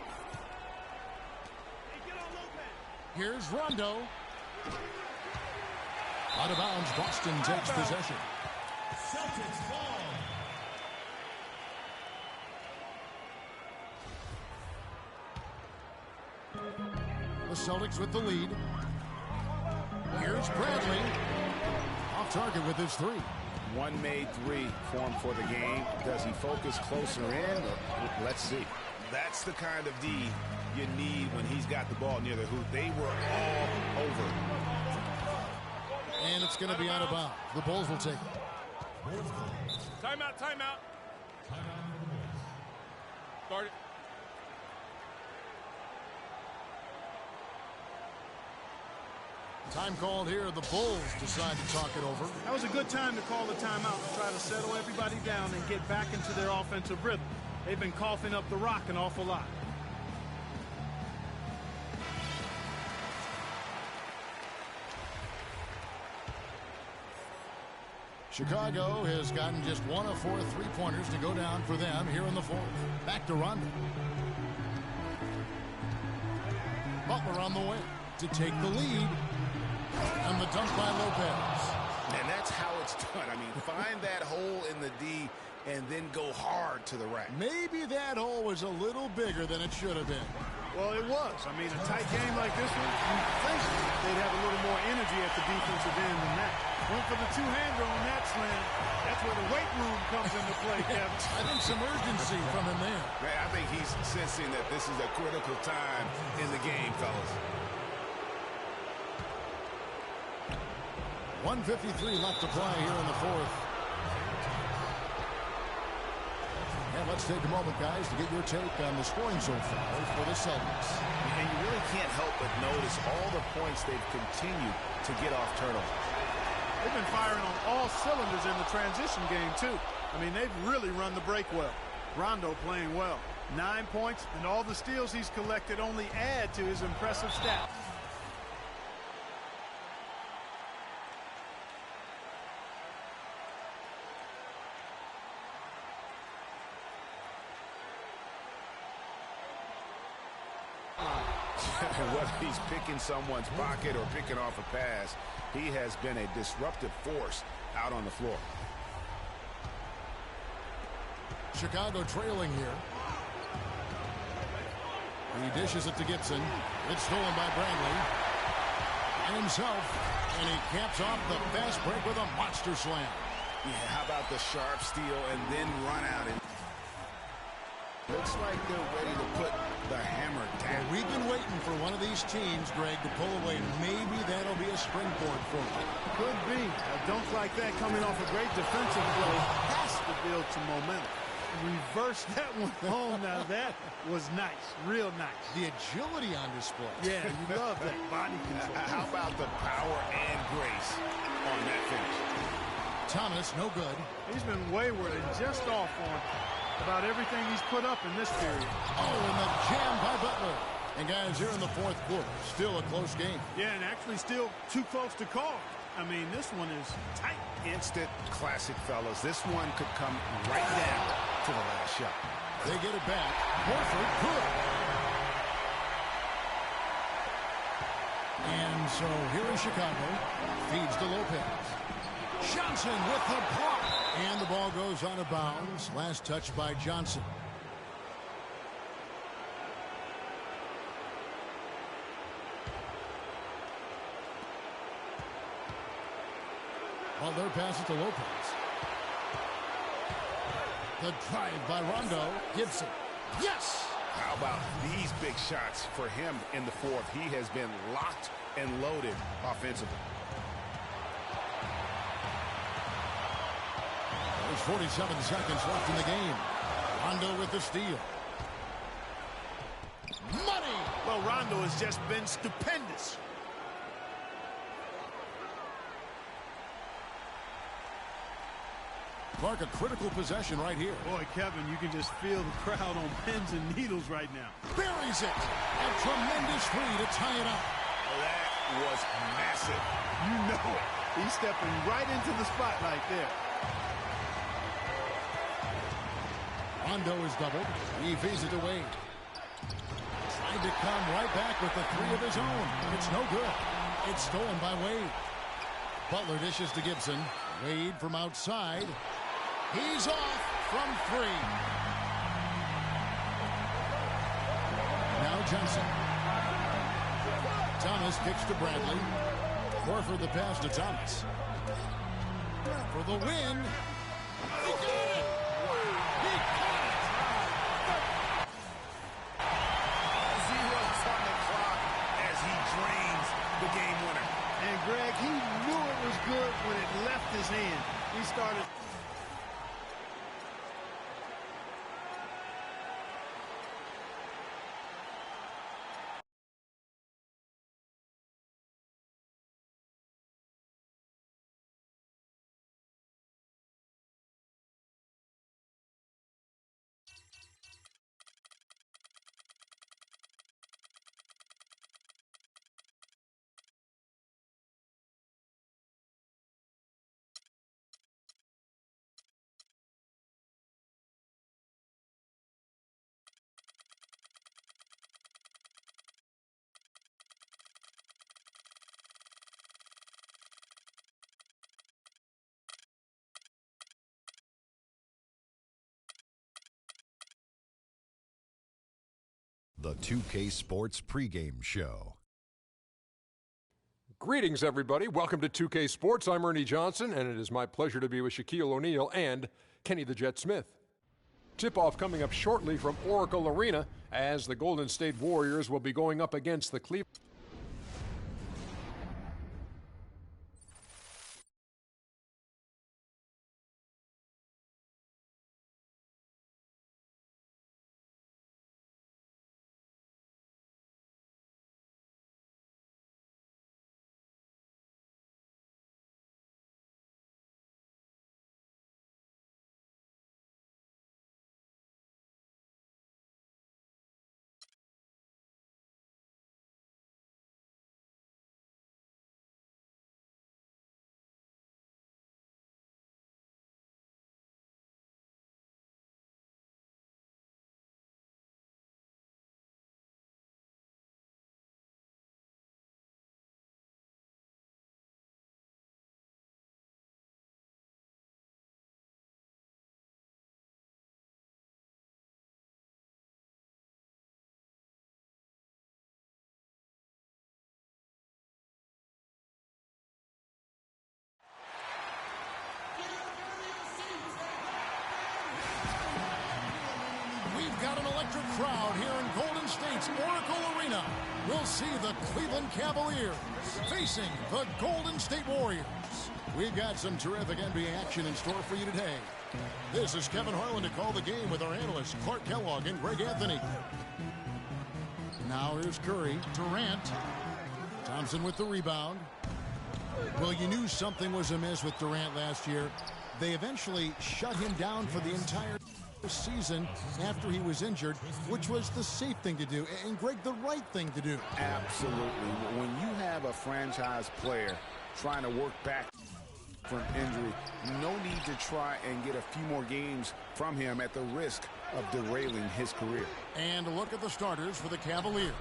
Here's Rondo. Out of bounds, Boston takes possession. Celtics ball. The Celtics with the lead. Here's Bradley. Off target with his 3. One made 3 for him for the game. Does he focus closer in? Let's see. That's the kind of D you need when he's got the ball near the hoop. They were all over. And it's going to be out of bounds. The Bulls will take it. Timeout, timeout. Start it. Time called here. The Bulls decide to talk it over. That was a good time to call the timeout to try to settle everybody down and get back into their offensive rhythm. They've been coughing up the rock an awful lot. Chicago has gotten just 1 of 4 3-pointers to go down for them here in the fourth. Back to Rondo. Butler on the way to take the lead. And the dunk by Lopez. And that's how it's done. I mean, find that hole in the D and then go hard to the rack. Maybe that hole was a little bigger than it should have been. Well, it was. I mean, a tight game like this one, you'd think they'd have a little more energy at the defensive end than that. Went for the two-hander on that slam. That's where the weight room comes into play, Kevin. I think some urgency from him there. Man, I think he's sensing that this is a critical time in the game, fellas. 1:53 left to play here in the fourth. And let's take a moment, guys, to get your take on the scoring so far for the Celtics. And you really can't help but notice all the points they've continued to get off turnovers. They've been firing on all cylinders in the transition game, too. I mean, they've really run the break well. Rondo playing well. 9 points, and all the steals he's collected only add to his impressive stats. Whether he's picking someone's pocket or picking off a pass, he has been a disruptive force out on the floor. Chicago trailing here. He dishes it to Gibson. It's stolen by Bradley. And himself. And he caps off the fast break with a monster slam. Yeah, how about the sharp steal and then run out? And looks like they're ready to put the hammer down. We've been waiting for one of these teams, Greg, to pull away. Maybe that'll be a springboard for them. Could be. A dunk like that coming off a great defensive play has to build some momentum. Reverse that one home. Now that was nice. Real nice. The agility on display. Yeah, you love that body control. How about the power and grace on that finish? Thomas, no good. He's been wayward and just off on about everything he's put up in this period. Oh, and the jam by Butler. And guys, here in the fourth quarter, still a close game. Yeah, and actually still too close to call. I mean, this one is tight. Instant classic, fellas. This one could come right down to the last shot. They get it back. Horford, good. And so here in Chicago, feeds to Lopez. Johnson with the block. And the ball goes out of bounds. Last touch by Johnson. Butler passes to Lopez. The drive by Rondo. Gibson. Yes! How about these big shots for him in the fourth? He has been locked and loaded offensively. There's 47 seconds left in the game. Rondo with the steal. Money! Well, Rondo has just been stupendous. Clark, a critical possession right here. Boy, Kevin, you can just feel the crowd on pins and needles right now. Buries it. A tremendous three to tie it up. That was massive. You know it. He's stepping right into the spotlight there. Rondo is doubled. He feeds it to Wade. Tried to come right back with the three of his own. It's no good. It's stolen by Wade. Butler dishes to Gibson. Wade from outside. He's off from three. Now Johnson. Thomas kicks to Bradley. Horford the pass to Thomas. For the win. He got it! He got it! Zeros on the clock as he drains the game winner. And Greg, he knew it was good when it left his hand. He started The 2K Sports pregame show. Greetings, everybody. Welcome to 2K Sports. I'm Ernie Johnson, and it is my pleasure to be with Shaquille O'Neal and Kenny the Jet Smith. Tip-off coming up shortly from Oracle Arena as the Golden State Warriors will be going up against the Cleveland. Got an electric crowd here in Golden State's Oracle Arena. We'll see the Cleveland Cavaliers facing the Golden State Warriors. We've got some terrific NBA action in store for you today. This is Kevin Harlan to call the game with our analysts Clark Kellogg and Greg Anthony. Now here's Curry, Durant. Thompson with the rebound. Well, you knew something was amiss with Durant last year. They eventually shut him down for the entire season after he was injured, which was the safe thing to do, and Greg, the right thing to do. Absolutely. When you have a franchise player trying to work back from injury, no need to try and get a few more games from him at the risk of derailing his career. And look at the starters for the Cavaliers.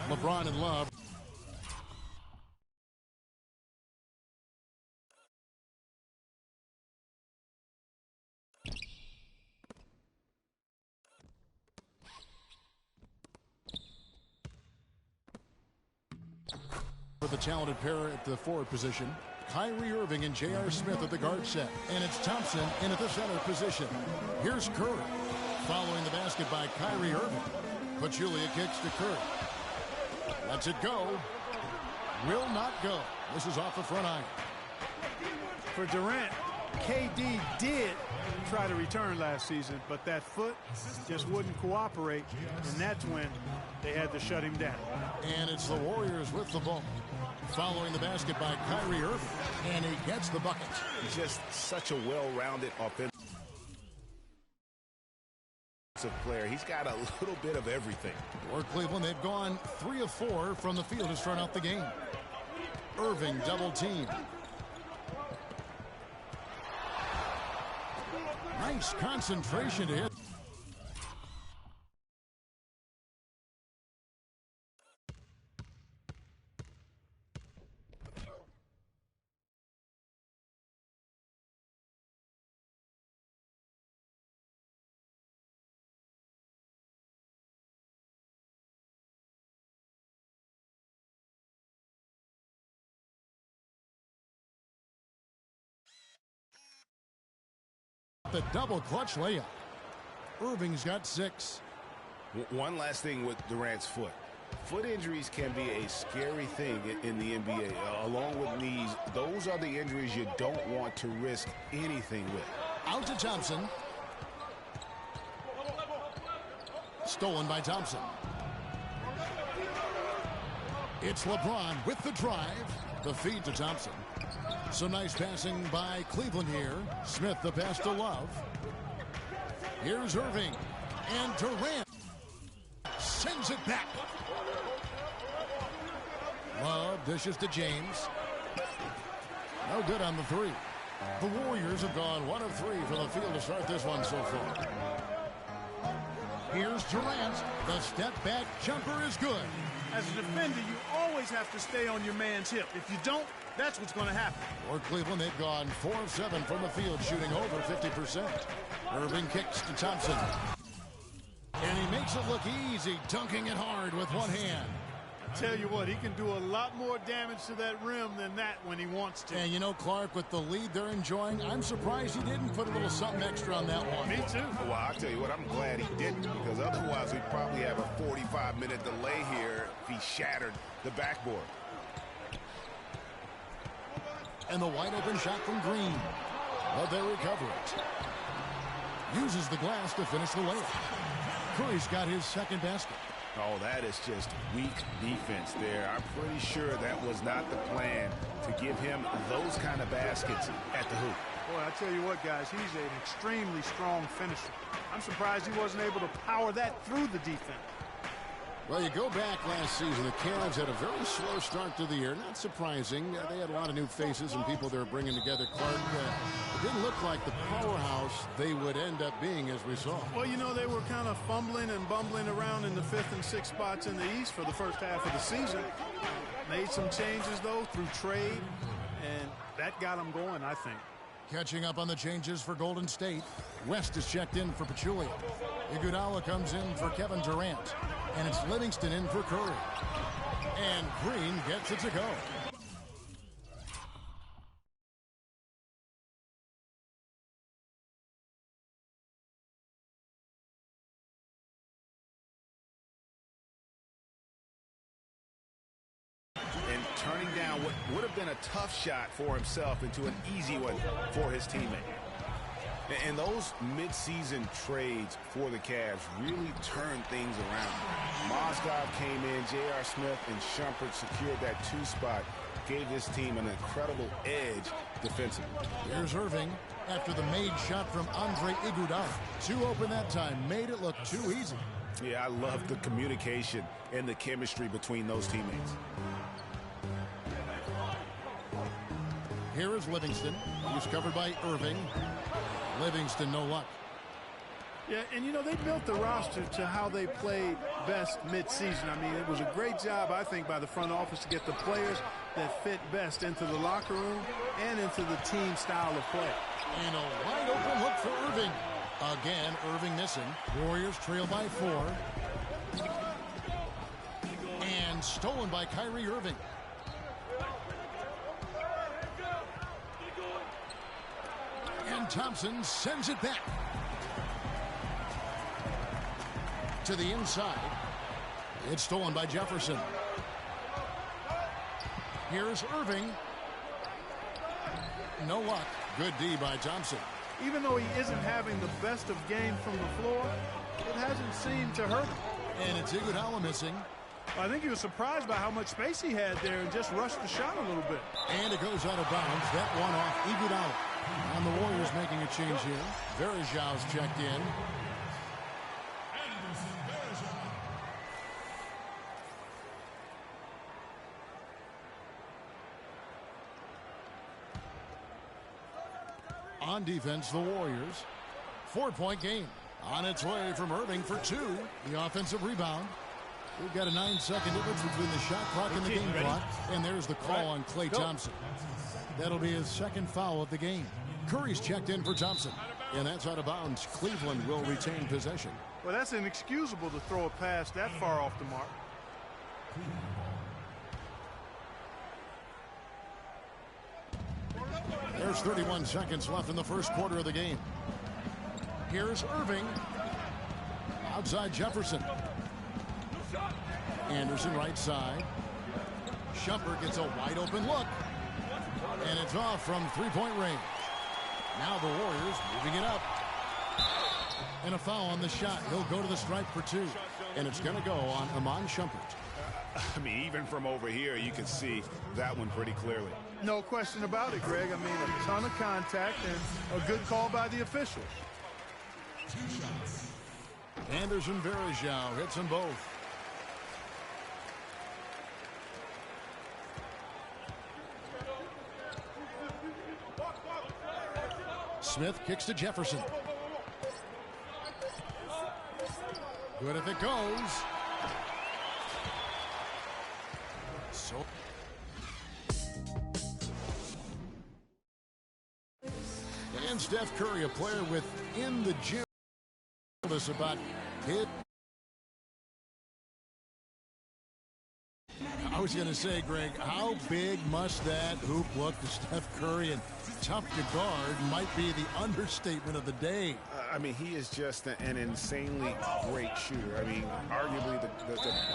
LeBron and Love. For the talented pair at the forward position, Kyrie Irving and J.R. Smith at the guard set. And it's Thompson in at the center position. Here's Curry. Following the basket by Kyrie Irving. Pachulia kicks to Curry. Lets it go. Will not go. This is off the front iron. For Durant, KD did try to return last season, but that foot just wouldn't cooperate, and that's when they had to shut him down. And it's the Warriors with the ball. Following the basket by Kyrie Irving, and he gets the bucket. Just such a well-rounded offensive player. He's got a little bit of everything. For Cleveland, they've gone 3 of 4 from the field to start out the game. Irving double team. Nice concentration to hit. The double clutch layup. Irving's got 6. One last thing with Durant's foot. Foot injuries can be a scary thing in the NBA. Along with knees, those are the injuries you don't want to risk anything with. Out to Thompson. Stolen by Thompson. It's LeBron with the drive. The feed to Thompson. Some nice passing by Cleveland here. Smith the pass to Love. Here's Irving. And Durant sends it back. Love dishes to James. No good on the 3. The Warriors have gone 1 of 3 from the field to start this one so far. Here's Durant. The step back jumper is good. As a defender, you always have to stay on your man's hip. If you don't, that's what's going to happen. For Cleveland, they've gone 4 of 7 from the field, shooting over 50%. Irving kicks to Thompson. And he makes it look easy, dunking it hard with one hand. I tell you what, he can do a lot more damage to that rim than that when he wants to. And you know, Clark, with the lead they're enjoying, I'm surprised he didn't put a little something extra on that one. Me too. Well, I'll tell you what, I'm glad he didn't, because otherwise we'd probably have a 45-minute delay here if he shattered the backboard. And the wide open shot from Green. But they recover it. Uses the glass to finish the layup. Curry's got his second basket. Oh, that is just weak defense there. I'm pretty sure that was not the plan to give him those kind of baskets at the hoop. Boy, I tell you what, guys, he's an extremely strong finisher. I'm surprised he wasn't able to power that through the defense. Well, you go back last season, the Cavs had a very slow start to the year. Not surprising. They had a lot of new faces and people they were bringing together. Clark, it didn't look like the powerhouse they would end up being, as we saw. Well, you know, they were kind of fumbling and bumbling around in the 5th and 6th spots in the East for the first half of the season. Made some changes, though, through trade, and that got them going, I think. Catching up on the changes for Golden State. West is checked in for Pachulia. Iguodala comes in for Kevin Durant. And it's Livingston in for Curry. And Green gets it to go. And turning down what would have been a tough shot for himself into an easy one for his teammate. And those mid-season trades for the Cavs really turned things around. Mozgov came in, J.R. Smith and Shumpert secured that 2 spot, gave this team an incredible edge defensively. Here's Irving after the made shot from Andre Iguodala. 2 open that time, made it look too easy. Yeah, I love the communication and the chemistry between those teammates. Here is Livingston. He's covered by Irving. Livingston, no luck. Yeah, and you know, they built the roster to how they played best mid-season. I mean, it was a great job, I think, by the front office to get the players that fit best into the locker room and into the team style of play. And a wide open look for Irving. Again, Irving missing. Warriors trail by 4. And stolen by Kyrie Irving. And Thompson sends it back. To the inside. It's stolen by Jefferson. Here's Irving. No luck. Good D by Thompson. Even though he isn't having the best of game from the floor, it hasn't seemed to hurt him. And it's Iguodala missing. I think he was surprised by how much space he had there and just rushed the shot a little bit. And it goes out of bounds. That one off Iguodala. And the Warriors making a change here. Varejão's checked in. On defense, the Warriors. 4-point game. On its way from Irving for 2. The offensive rebound. We've got a 9-second difference between the shot clock and the game clock. And there's the call on Klay Thompson. That'll be his second foul of the game. Curry's checked in for Thompson. And that's out of bounds. Cleveland will retain possession. Well, that's inexcusable to throw a pass that far off the mark. There's 31 seconds left in the first quarter of the game. Here's Irving. Outside Jefferson. Anderson right side. Shumpert gets a wide open look. And it's off from 3-point range. Now the Warriors moving it up. And a foul on the shot. He'll go to the stripe for 2. And it's going to go on Iman Shumpert. I mean, even from over here, you can see that one pretty clearly. No question about it, Greg. I mean, a ton of contact and a good call by the officials. Anderson Varejão hits them both. Smith kicks to Jefferson. Good if it goes. So. And Steph Curry, a player within the gym, told us about his was going to say, Greg, how big must that hoop look to Steph Curry? And tough to guard might be the understatement of the day. I mean, he is just an insanely great shooter. I mean, arguably,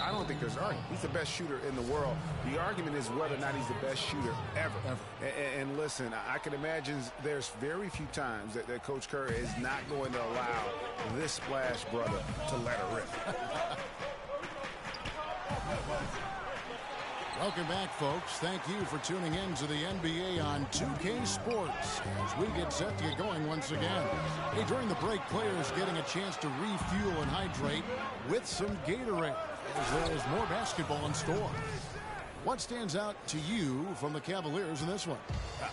I don't think there's an argument. He's the best shooter in the world. The argument is whether or not he's the best shooter ever. And listen, I can imagine there's very few times that Coach Curry is not going to allow this splash brother to let her rip. Welcome back, folks. Thank you for tuning in to the NBA on 2K Sports as we get set to get going once again. Hey, during the break, players getting a chance to refuel and hydrate with some Gatorade as there's more basketball in store. What stands out to you from the Cavaliers in this one?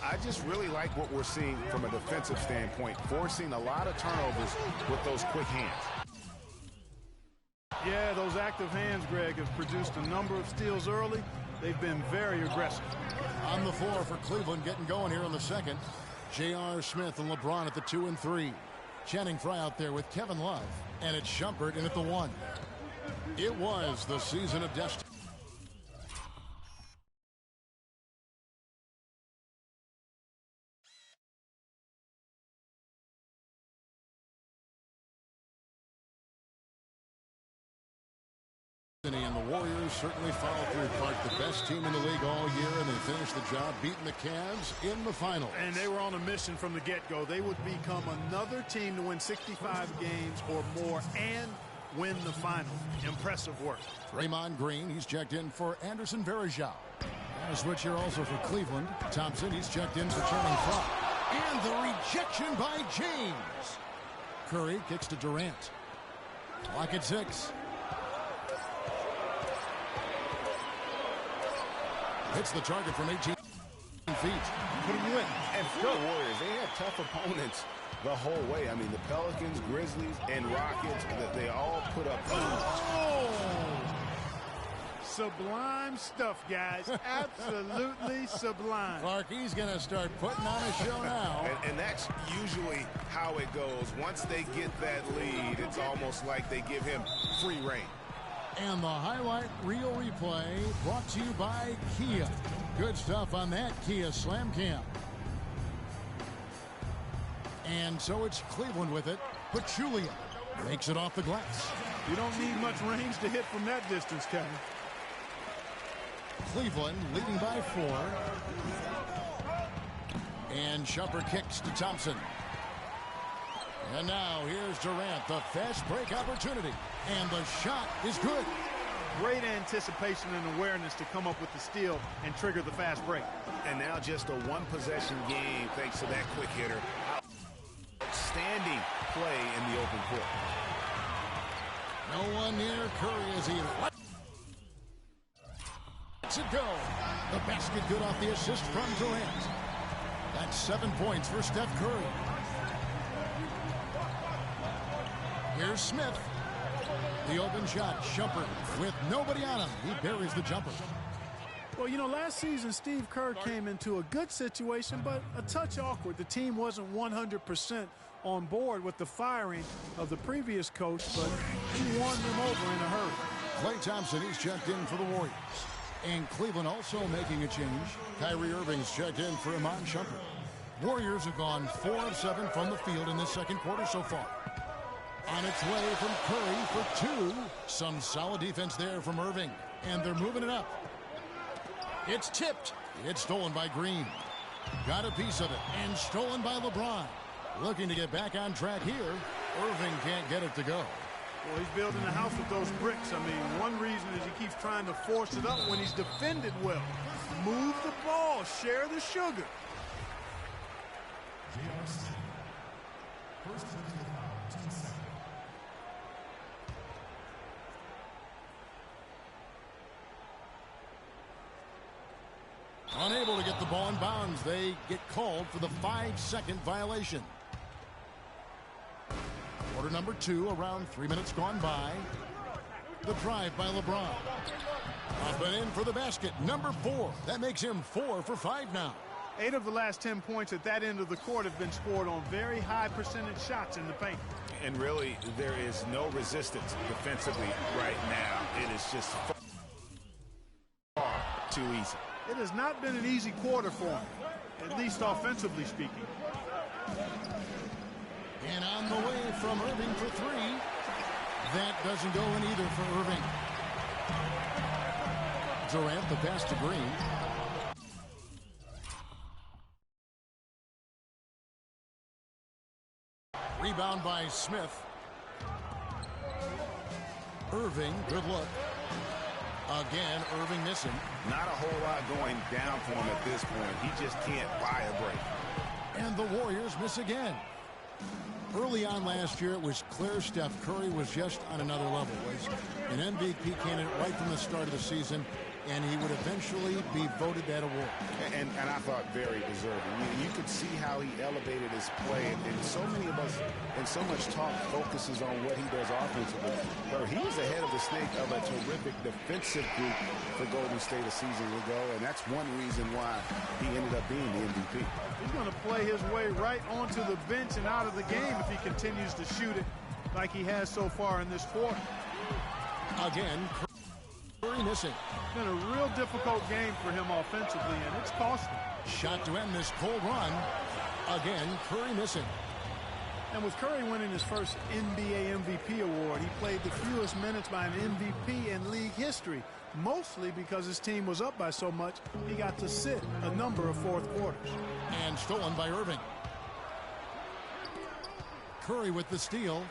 I just really like what we're seeing from a defensive standpoint, forcing a lot of turnovers with those quick hands. Yeah, those active hands, Greg, have produced a number of steals early. They've been very aggressive. On the floor for Cleveland, getting going here in the second. J.R. Smith and LeBron at the 2 and 3. Channing Frye out there with Kevin Love. And it's Shumpert in at the 1. It was the season of destiny. And the Warriors certainly followed through. Clark, the best team in the league all year, and they finished the job beating the Cavs in the finals. And they were on a mission from the get-go. They would become another team to win 65 games or more and win the finals. Impressive work. Draymond Green, he's checked in for Anderson Varejao. And a switch here also for Cleveland. Thompson, he's checked in for Channing Frye. And the rejection by James. Curry kicks to Durant. Clock at 6. Hits the target from 18 feet. Putting you in. And for the Warriors, they had tough opponents the whole way. I mean, the Pelicans, Grizzlies, and Rockets, they all put up. Oh! Sublime stuff, guys. Absolutely sublime. Clark, he's going to start putting on a show now. And that's usually how it goes. Once they get that lead, it's almost like they give him free reign. And the highlight reel replay brought to you by Kia. Good stuff on that Kia Slam Cam. And so it's Cleveland with it. Pachulia makes it off the glass. You don't need much range to hit from that distance, Kevin. Cleveland leading by 4. And Shumpert kicks to Thompson. And now here's Durant, the fast break opportunity. And the shot is good. Great anticipation and awareness to come up with the steal and trigger the fast break. And now just a one-possession game thanks to that quick hitter. Outstanding play in the open court. No one near Curry as he lets it go. The basket good off the assist from Durant. That's 7 points for Steph Curry. Here's Smith. The open shot. Shumpert with nobody on him. He buries the jumper. Well, you know, last season Steve Kerr came into a good situation, but a touch awkward. The team wasn't 100% on board with the firing of the previous coach, but he won them over in a hurry. Klay Thompson, he's checked in for the Warriors. And Cleveland also making a change. Kyrie Irving's checked in for Iman Shumpert. Warriors have gone 4 of 7 from the field in this second quarter so far. On its way from Curry for 2. Some solid defense there from Irving. And they're moving it up. It's tipped. It's stolen by Green. Got a piece of it. And stolen by LeBron. Looking to get back on track here. Irving can't get it to go. Well, he's building a house with those bricks. I mean, one reason is he keeps trying to force it up when he's defended well. Move the ball. Share the sugar. Unable to get the ball in bounds. They get called for the 5-second violation. Quarter number 2, around 3 minutes gone by. The drive by LeBron. Up and in for the basket. Number 4. That makes him 4 for 5 now. 8 of the last 10 points at that end of the court have been scored on very high percentage shots in the paint. And really, there is no resistance defensively right now. It is just far too easy. It has not been an easy quarter for him, at least offensively speaking. And on the way from Irving for three. That doesn't go in either for Irving. Durant, the pass to Green. Rebound by Smith. Irving, good look. Again, Irving missing. Not a whole lot going down for him at this point. He just can't buy a break. And the Warriors miss again. Early on last year, it was clear Steph Curry was just on another level. Was an MVP candidate right from the start of the season, and he would eventually be voted that award. And I thought very deserving. You could see how he elevated his play, and so many of us, and so much talk focuses on what he does offensively. But he was ahead of the snake of a terrific defensive group for Golden State a season ago, and that's one reason why he ended up being the MVP. He's going to play his way right onto the bench and out of the game if he continues to shoot it like he has so far in this quarter. Again, Curry missing. It's been a real difficult game for him offensively, and it's costing. Shot to end this cold run. Again, Curry missing. And with Curry winning his first NBA MVP award, he played the fewest minutes by an MVP in league history, mostly because his team was up by so much, he got to sit a number of fourth quarters. And stolen by Irving. Curry with the steal.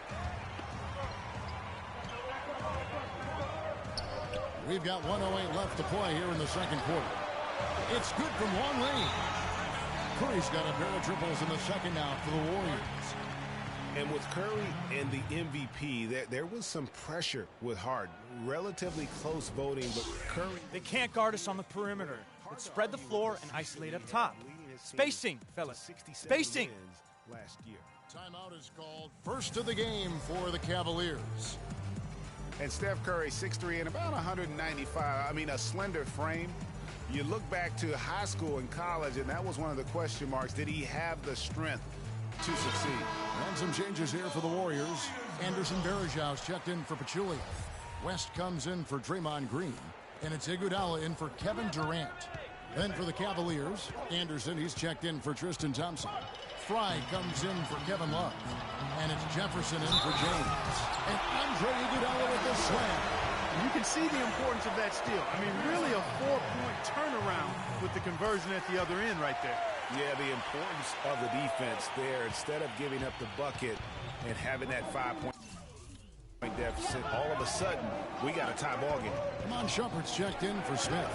We've got 1:08 left to play here in the second quarter. It's good from long range. Curry's got a pair of triples in the second now for the Warriors. And with Curry and the MVP, there was some pressure with Harden. Relatively close voting, but Curry... They can't guard us on the perimeter. Let's spread the floor and isolate up top. Spacing, fellas. Spacing. Last year. Timeout is called. First of the game for the Cavaliers. And Steph Curry, 6'3" and about 195. I mean, a slender frame. You look back to high school and college, and that was one of the question marks. Did he have the strength to succeed? And some changes here for the Warriors. Anderson Varejao checked in for Pachulia. West comes in for Draymond Green. And it's Iguodala in for Kevin Durant. Then for the Cavaliers, Anderson, he's checked in for Tristan Thompson. Fry comes in for Kevin Love. And it's Jefferson in for James. And Andre Iguodala with the slam. You can see the importance of that steal. I mean, really a 4-point turnaround with the conversion at the other end right there. Yeah, the importance of the defense there. Instead of giving up the bucket and having that 5-point deficit, all of a sudden, we got a tie ball game. Iman Shumpert's checked in for Smith.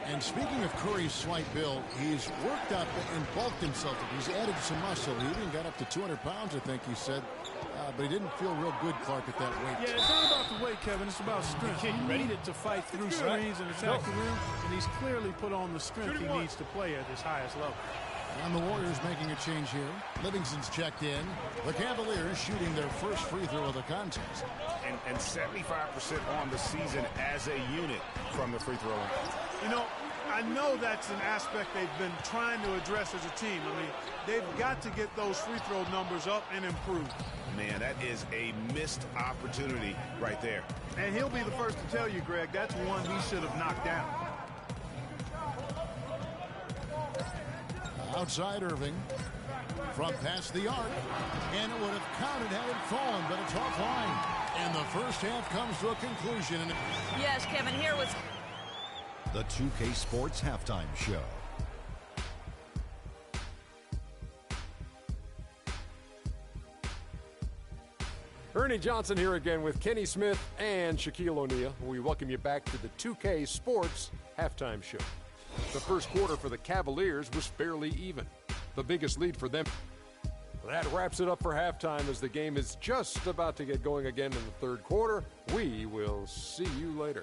And speaking of Curry's slight build, he's worked up and bulked himself. He's added some muscle. He even got up to 200 pounds, I think he said. But he didn't feel real good, Clark, at that weight. Yeah, it's not about the weight, Kevin. It's about strength. He needed to fight through screens and attack the rim, and he's clearly put on the strength he needs to play at his highest level. And the Warriors making a change here. Livingston's checked in. The Cavaliers shooting their first free throw of the contest. And 75% on the season as a unit from the free throw line. You know, I know that's an aspect they've been trying to address as a team. I mean, they've got to get those free throw numbers up and improve. Man, that is a missed opportunity right there. And he'll be the first to tell you, Greg, that's one he should have knocked down. Outside Irving. From past the arc. And it would have counted had it fallen, but it's offline. And the first half comes to a conclusion. Yes, Kevin, here was... The 2K Sports Halftime Show. Ernie Johnson here again with Kenny Smith and Shaquille O'Neal. We welcome you back to the 2K Sports Halftime Show. The first quarter for the Cavaliers was fairly even. The biggest lead for them. That wraps it up for halftime as the game is just about to get going again in the third quarter. We will see you later.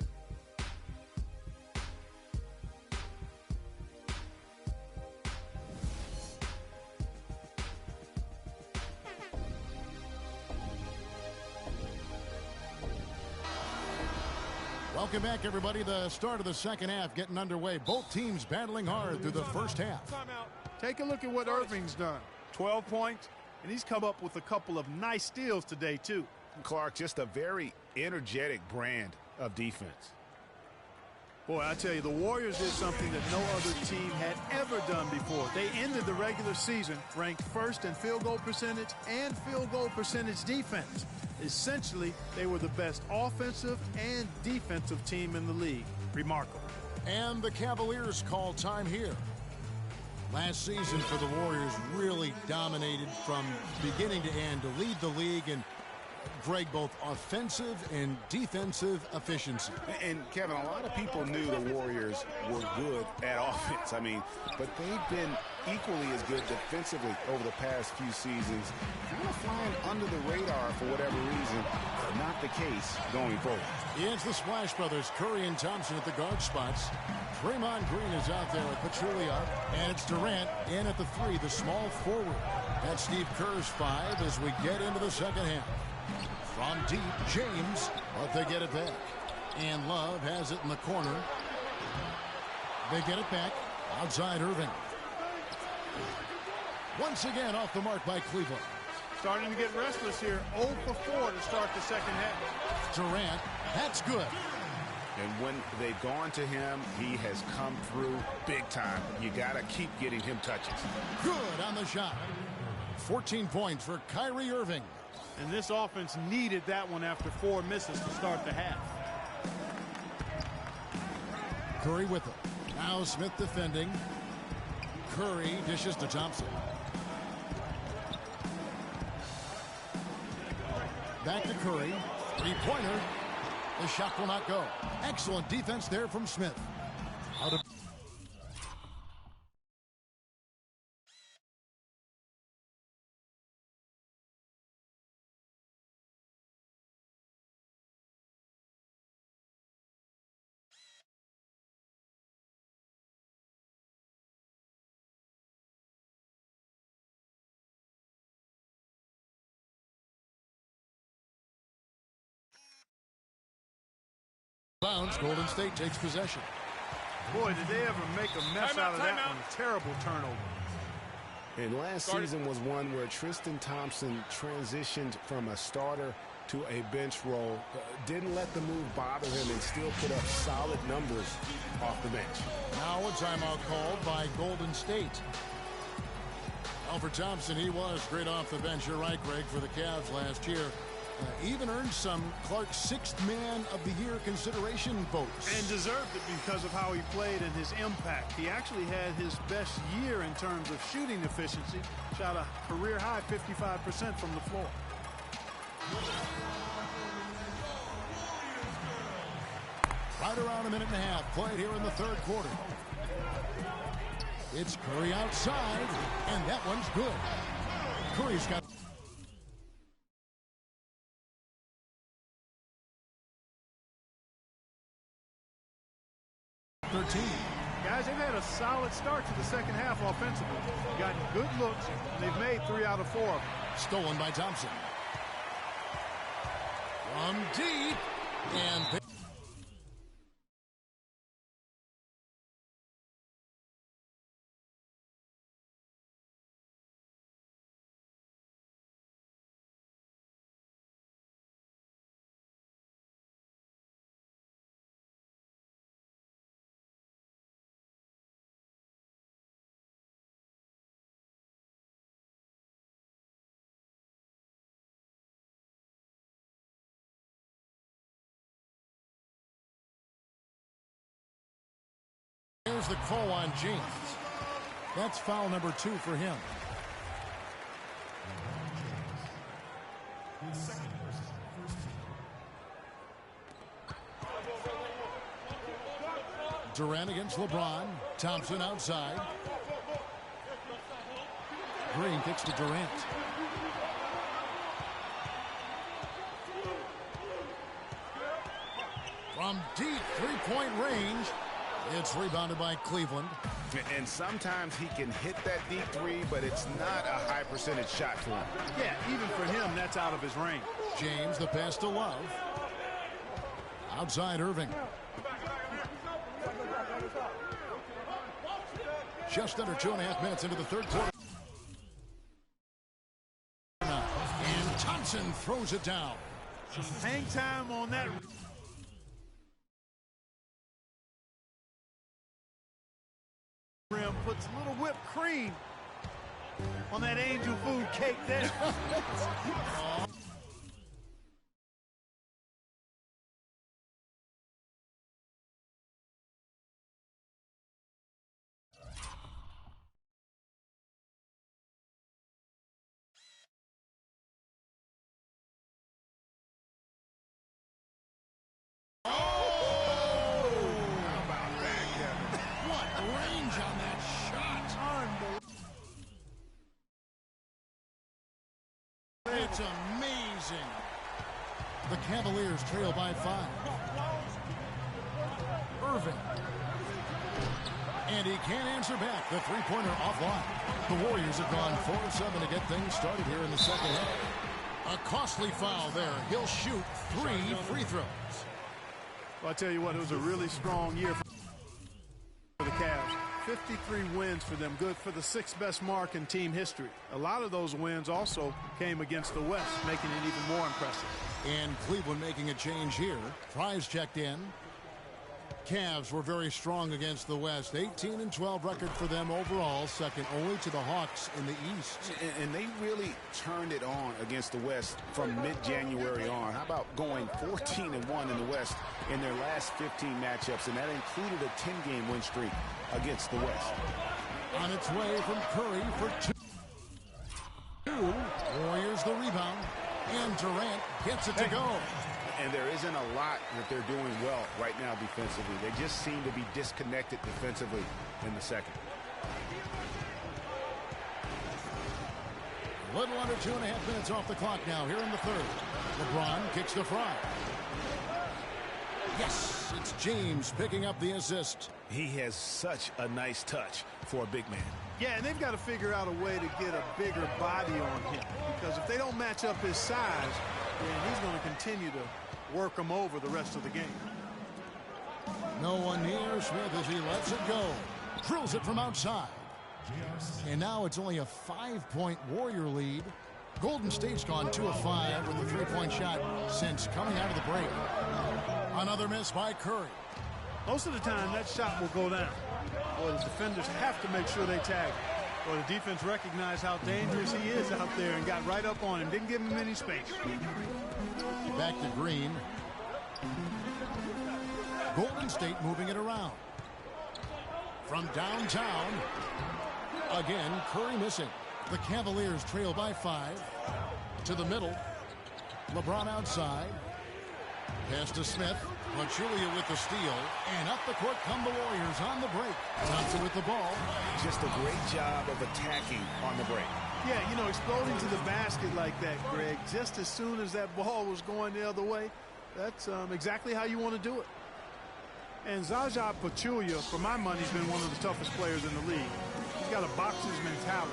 Welcome back, everybody. The start of the second half getting underway. Both teams battling hard through the first half. Take a look at what Irving's done. 12 points, and he's come up with a couple of nice steals today, too. Clark, just a very energetic brand of defense. Boy, I tell you, the Warriors did something that no other team had ever done before. They ended the regular season ranked first in field goal percentage and field goal percentage defense. Essentially, they were the best offensive and defensive team in the league. Remarkable. And the Cavaliers call time here. Last season for the Warriors really dominated from beginning to end to lead the league in, Greg, both offensive and defensive efficiency. And Kevin, a lot of people knew the Warriors were good at offense. I mean, but they've been equally as good defensively over the past few seasons. Kind of flying under the radar for whatever reason. Not the case going forward. It's the Splash Brothers, Curry and Thompson at the guard spots. Draymond Green is out there with Pachulia. And it's Durant in at the 3, the small forward. That's Steve Kerr's 5 as we get into the second half. From deep, James, but they get it back. And Love has it in the corner. They get it back. Outside Irving. Once again off the mark by Cleveland. Starting to get restless here. 0 for 4 to start the second half. Durant, that's good. And when they've gone to him, he has come through big time. You got to keep getting him touches. Good on the shot. 14 points for Kyrie Irving. And this offense needed that one after 4 misses to start the half. Curry with it. Now Smith defending. Curry dishes to Thompson. Back to Curry. Three-pointer. The shot will not go. Excellent defense there from Smith. Out of bounds. Golden State takes possession. Boy, did they ever make a mess out of that one. Terrible turnover. And last season was one where Tristan Thompson transitioned from a starter to a bench role. Didn't let the move bother him and still put up solid numbers off the bench. Now a timeout called by Golden State. Alfred Thompson, he was great off the bench. You're right, Greg, for the Cavs last year. Even earned some Clark's 6th Man of the Year consideration votes. And deserved it because of how he played and his impact. He actually had his best year in terms of shooting efficiency. Shot a career-high 55% from the floor. Right around a minute and a half played here in the third quarter. It's Curry outside, and that one's good. Curry's got... Guys, they've had a solid start to the second half offensively. Gotten good looks, and they've made 3 out of 4 of them. Stolen by Thompson. From deep, and... Here's the call on James. That's foul number 2 for him. Durant against LeBron. Thompson outside. Green kicks to Durant. From deep three-point range. It's rebounded by Cleveland. And sometimes he can hit that deep 3, but it's not a high percentage shot for him. Yeah, even for him, that's out of his range. James, the pass to Love. Outside Irving. Just under 2.5 minutes into the third quarter. And Thompson throws it down. Hang time on that. puts a little whipped cream on that angel food cake there. It's amazing. The Cavaliers trail by 5. Irving. And he can't answer back. The three-pointer offline. The Warriors have gone 4 of 7 to get things started here in the second half. A costly foul there. He'll shoot 3 free throws. Well, I tell you what, it was a really strong year for the Cavs. 53 wins for them, good for the 6th best mark in team history. A lot of those wins also came against the West, making it even more impressive. And Cleveland making a change here. Fry's checked in. Cavs were very strong against the West. 18-12 record for them overall, second only to the Hawks in the East. And they really turned it on against the West from mid-January on. How about going 14-1 in the West in their last 15 matchups, and that included a 10-game win streak against the West. On its way from Curry for 2. Warriors the rebound, and Durant gets it to go. And there isn't a lot that they're doing well right now defensively. They just seem to be disconnected defensively in the second. A little under 2.5 minutes off the clock now here in the third. LeBron kicks to Fry. Yes, it's James picking up the assist. He has such a nice touch for a big man. Yeah, and they've got to figure out a way to get a bigger body on him, because if they don't match up his size, then he's going to continue to work them over the rest of the game. No one near Smith as he lets it go. Drills it from outside. And now it's only a 5-point Warrior lead. Golden State's gone 2 of 5 with the 3-point shot since coming out of the break. Another miss by Curry. Most of the time, that shot will go down. Boy, the defenders have to make sure they tag him. Well, the defense recognized how dangerous he is out there and got right up on him. Didn't give him any space. Back to Green. Golden State moving it around. From downtown. Again, Curry missing. The Cavaliers trail by 5. To the middle. LeBron outside. Pass to Smith. Pachulia with the steal. And up the court come the Warriors on the break. Thompson with the ball. Just a great job of attacking on the break. Yeah, you know, exploding to the basket like that, Greg, just as soon as that ball was going the other way, that's exactly how you want to do it. And Zaza Pachulia, for my money, has been one of the toughest players in the league. He's got a boxer's mentality.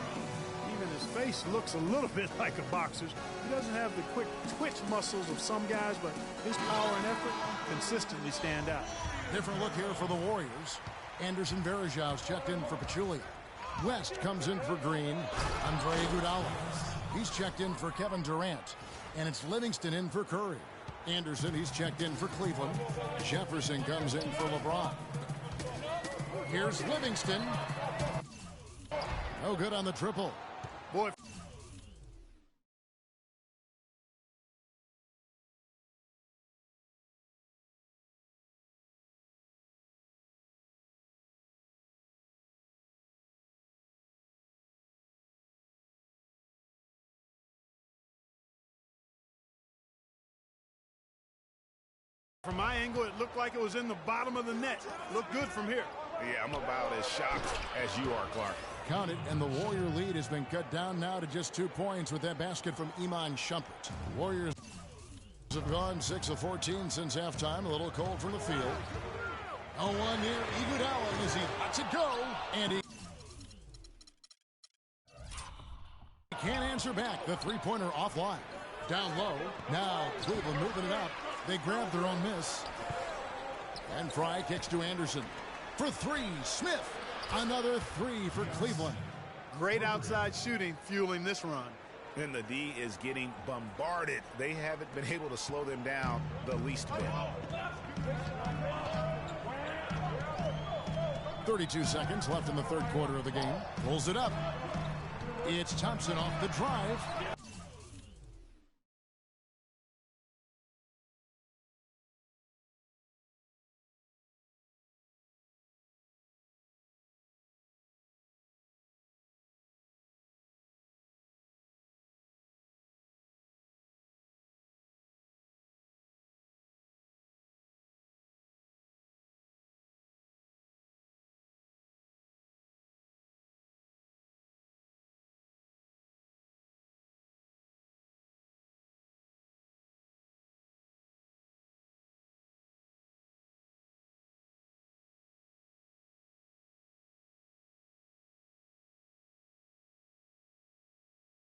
Even his face looks a little bit like a boxer's. He doesn't have the quick twitch muscles of some guys, but his power and effort consistently stand out. Different look here for the Warriors. Anderson Varejão's checked in for Pachulia. West comes in for Green. Andre Iguodala. He's checked in for Kevin Durant. And it's Livingston in for Curry. Anderson, he's checked in for Cleveland. Jefferson comes in for LeBron. Here's Livingston. No good on the triple. Boy. From my angle, it looked like it was in the bottom of the net. Looked good from here. Yeah, I'm about as shocked as you are, Clark. Count it, and the Warrior lead has been cut down now to just 2 points with that basket from Iman Shumpert. Warriors have gone 6 of 14 since halftime. A little cold from the field. 0-1 near Iguodala as he lets it go, and he can't answer back. The three-pointer offline. Down low. Now Cleveland moving it up. They grab their own miss. And Fry kicks to Anderson. For 3, Smith. Another 3 for Cleveland. Great outside shooting fueling this run. And the D is getting bombarded. They haven't been able to slow them down the least bit. 32 seconds left in the third quarter of the game. Pulls it up. It's Thompson off the drive.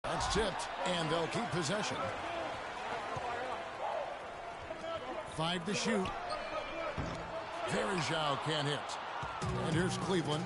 That's tipped, and they'll keep possession. 5 to shoot. Varejao can't hit. And here's Cleveland.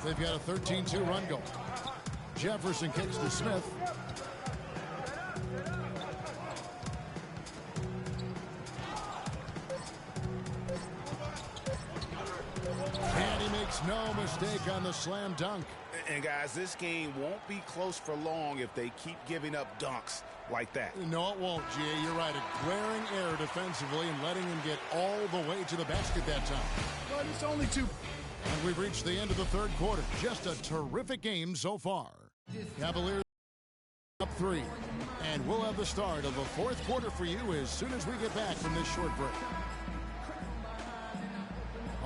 They've got a 13-2 run going. Jefferson kicks to Smith. And he makes no mistake on the slam dunk. And guys, this game won't be close for long if they keep giving up dunks like that. No, it won't, G.A. You're right. A glaring error defensively and letting him get all the way to the basket that time. But it's only 2. And we've reached the end of the third quarter. Just a terrific game so far. Cavaliers up 3. And we'll have the start of the fourth quarter for you as soon as we get back from this short break.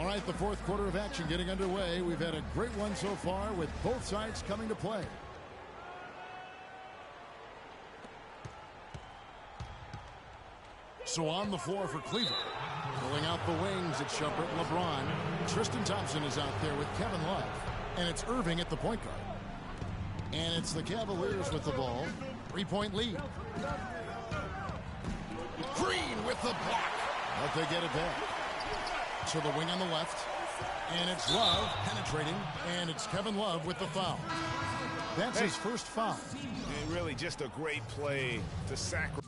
All right, the fourth quarter of action getting underway. We've had a great one so far with both sides coming to play. So on the floor for Cleveland. Pulling out the wings, it's Shumpert and LeBron. Tristan Thompson is out there with Kevin Love. And it's Irving at the point guard. And it's the Cavaliers with the ball. 3-point lead. Green with the block. But they get it back. To the wing on the left. And it's Love penetrating. And it's Kevin Love with the foul. That's his first foul. And really just a great play to sacrifice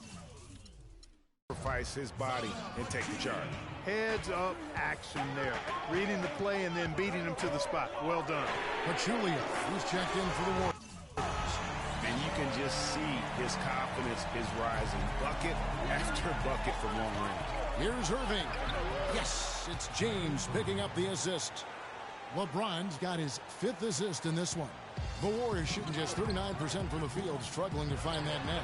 his body and take the charge. Heads up action there. Reading the play and then beating him to the spot. Well done. Pachulia, who's checked in for the Warriors. And you can just see his confidence is rising. Bucket after bucket from long range. Here's Irving. Yes, it's James picking up the assist. LeBron's got his 5th assist in this one. The Warriors shooting just 39% from the field, struggling to find that net.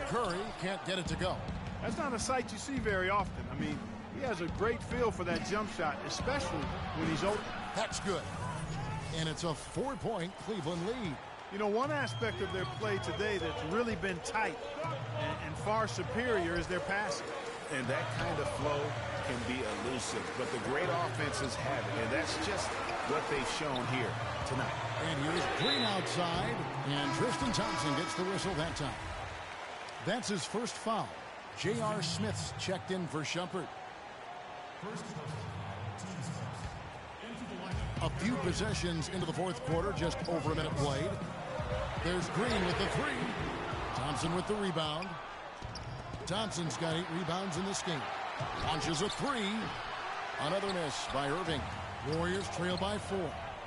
Curry can't get it to go. That's not a sight you see very often. I mean, he has a great feel for that jump shot, especially when he's open. That's good. And it's a 4-point Cleveland lead. You know, one aspect of their play today that's really been tight and far superior is their passing. And that kind of flow can be elusive, but the great offenses have it, and that's just what they've shown here tonight. And here's Green outside, and Tristan Thompson gets the whistle that time. That's his first foul. J.R. Smith's checked in for Shumpert. A few possessions into the fourth quarter, just over a minute played. There's Green with the 3. Thompson with the rebound. Thompson's got 8 rebounds in this game. Launches a 3. Another miss by Irving. Warriors trail by 4.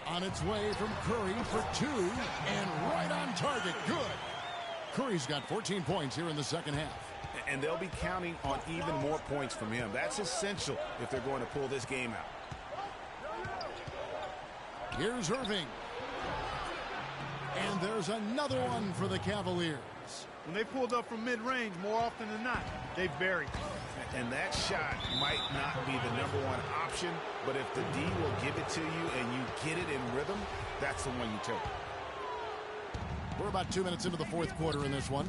On its way from Curry for 2. And right on target. Good. Curry's got 14 points here in the second half. And they'll be counting on even more points from him. That's essential if they're going to pull this game out. Here's Irving. And there's another one for the Cavaliers. When they pulled up from mid-range, more often than not, they buried. And that shot might not be the #1 option, but if the D will give it to you and you get it in rhythm, that's the one you take. We're about 2 minutes into the fourth quarter in this one.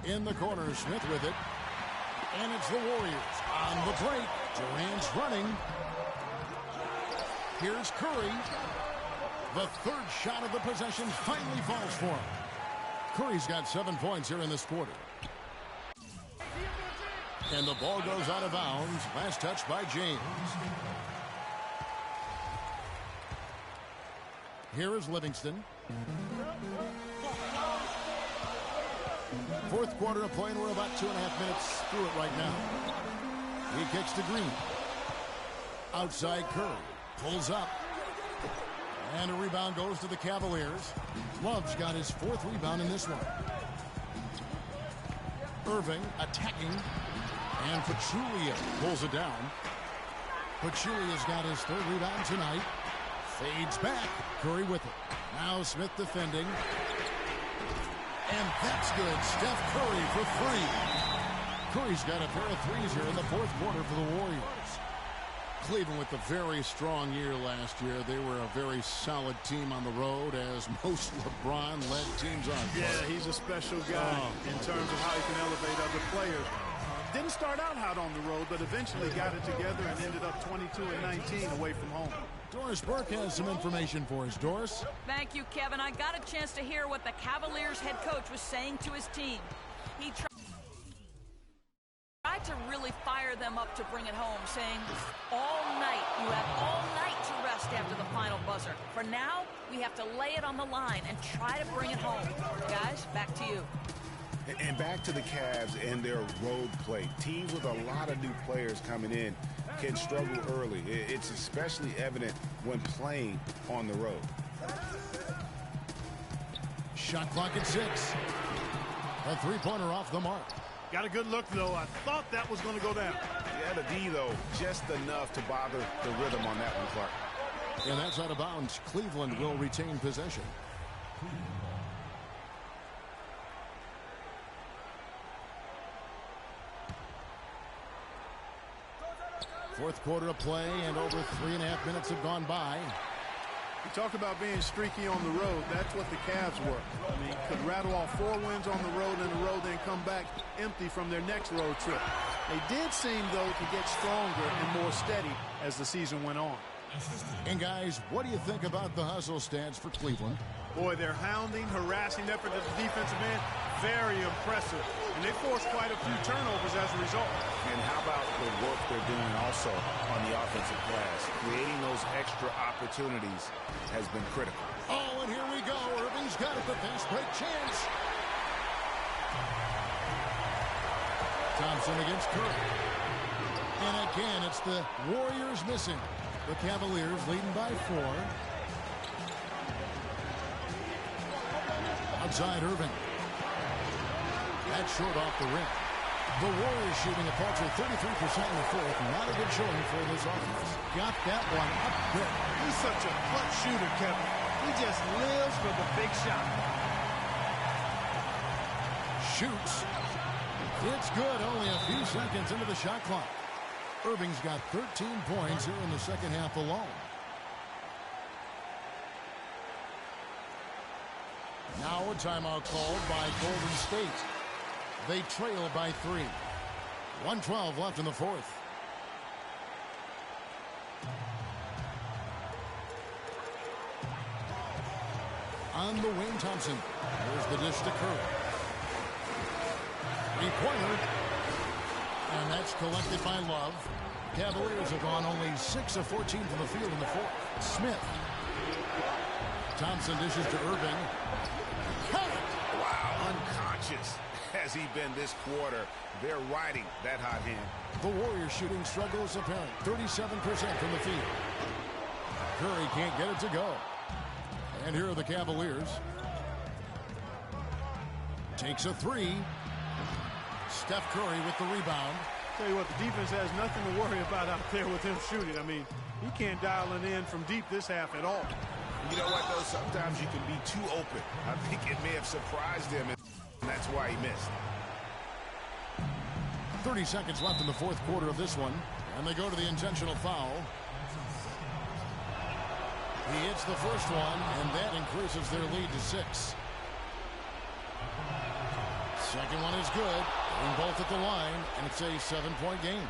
In the corner, Smith with it. And it's the Warriors on the break. Durant's running. Here's Curry. The third shot of the possession finally falls for him. Curry's got 7 points here in this quarter. And the ball goes out of bounds. Last touch by James. Here is Livingston. Fourth quarter of play, and we're about 2.5 minutes through it right now. He kicks to Green. Outside Curry. Pulls up. And a rebound goes to the Cavaliers. Love's got his 4th rebound in this one. Irving attacking. And Pachulia pulls it down. Pachulia's got his 3rd rebound tonight. Fades back. Curry with it. Now Smith defending. And that's good. Steph Curry for 3. Curry's got a pair of threes here in the fourth quarter for the Warriors. Cleveland with a very strong year last year. They were a very solid team on the road, as most LeBron-led teams are. Yeah, he's a special guy in terms of how he can elevate other players. Didn't start out hot on the road, but eventually got it together and ended up 22-19 away from home. Doris Burke has some information for us. Doris? Thank you, Kevin. I got a chance to hear what the Cavaliers head coach was saying to his team. He tried to really fire them up to bring it home, saying, all night, you have all night to rest after the final buzzer. For now, we have to lay it on the line and try to bring it home. Guys, back to you. And back to the Cavs and their road play. Teams with a lot of new players coming in can struggle early. It's especially evident when playing on the road. Shot clock at 6. A 3-pointer off the mark. Got a good look, though. I thought that was going to go down. Yeah, the D, though, just enough to bother the rhythm on that one, Clark. And that's out of bounds. Cleveland will retain possession. Fourth quarter of play, and over 3.5 minutes have gone by. You talk about being streaky on the road. That's what the Cavs were. I mean, could rattle off 4 wins on the road in a row, then come back empty from their next road trip. They did seem, though, to get stronger and more steady as the season went on. And, guys, what do you think about the hustle stats for Cleveland? Boy, their hounding, harassing effort at the defensive end, very impressive. And they forced quite a few turnovers as a result. And how about the work they're doing also on the offensive glass? Creating those extra opportunities has been critical. Oh, and here we go. Irving's got it. The fast break chance. Thompson against Curry. And again, it's the Warriors missing. The Cavaliers leading by 4. Outside Irving. That's short off the rim. The Warriors shooting a paltry 33% in the fourth. Not a good showing for this offense. Got that one up quick. He's such a clutch shooter, Kevin. He just lives for the big shot. Shoots. It's good. Only a few seconds into the shot clock. Irving's got 13 points here in the second half alone. Now a timeout called by Golden State. They trail by 3. 1:12 left in the fourth. On the wing, Thompson. There's the dish to Curry. 3-pointer. And that's collected by Love. Cavaliers have gone only 6 of 14 from the field in the fourth. Smith. Thompson dishes to Irving. Wow, unconscious has he been this quarter. They're riding that hot hand. The Warriors shooting struggle is apparent. 37% from the field. Curry can't get it to go. And here are the Cavaliers. Takes a 3. Steph Curry with the rebound. Tell you what, the defense has nothing to worry about out there with him shooting. I mean, he can't dial it in from deep this half at all. You know what, though? Sometimes you can be too open. I think it may have surprised him, and that's why he missed. 30 seconds left in the fourth quarter of this one, and they go to the intentional foul. He hits the first one, and that increases their lead to 6. Second one is good. They're both at the line, and it's a 7-point game.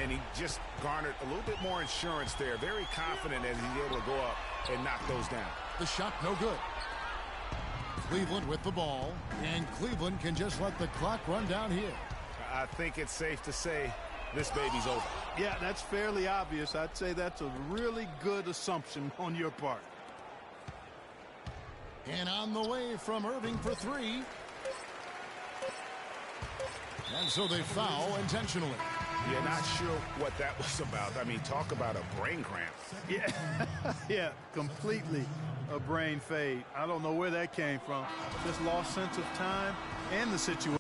And he just garnered a little bit more insurance there. Very confident as he's able to go up and knock those down. The shot no good. Cleveland with the ball, and Cleveland can just let the clock run down here. I think it's safe to say this baby's over. Yeah, that's fairly obvious. I'd say that's a really good assumption on your part. And on the way from Irving for 3. And so they foul intentionally. You're not sure what that was about. I mean, talk about a brain cramp. Yeah, yeah, completely a brain fade. I don't know where that came from. Just lost sense of time and the situation.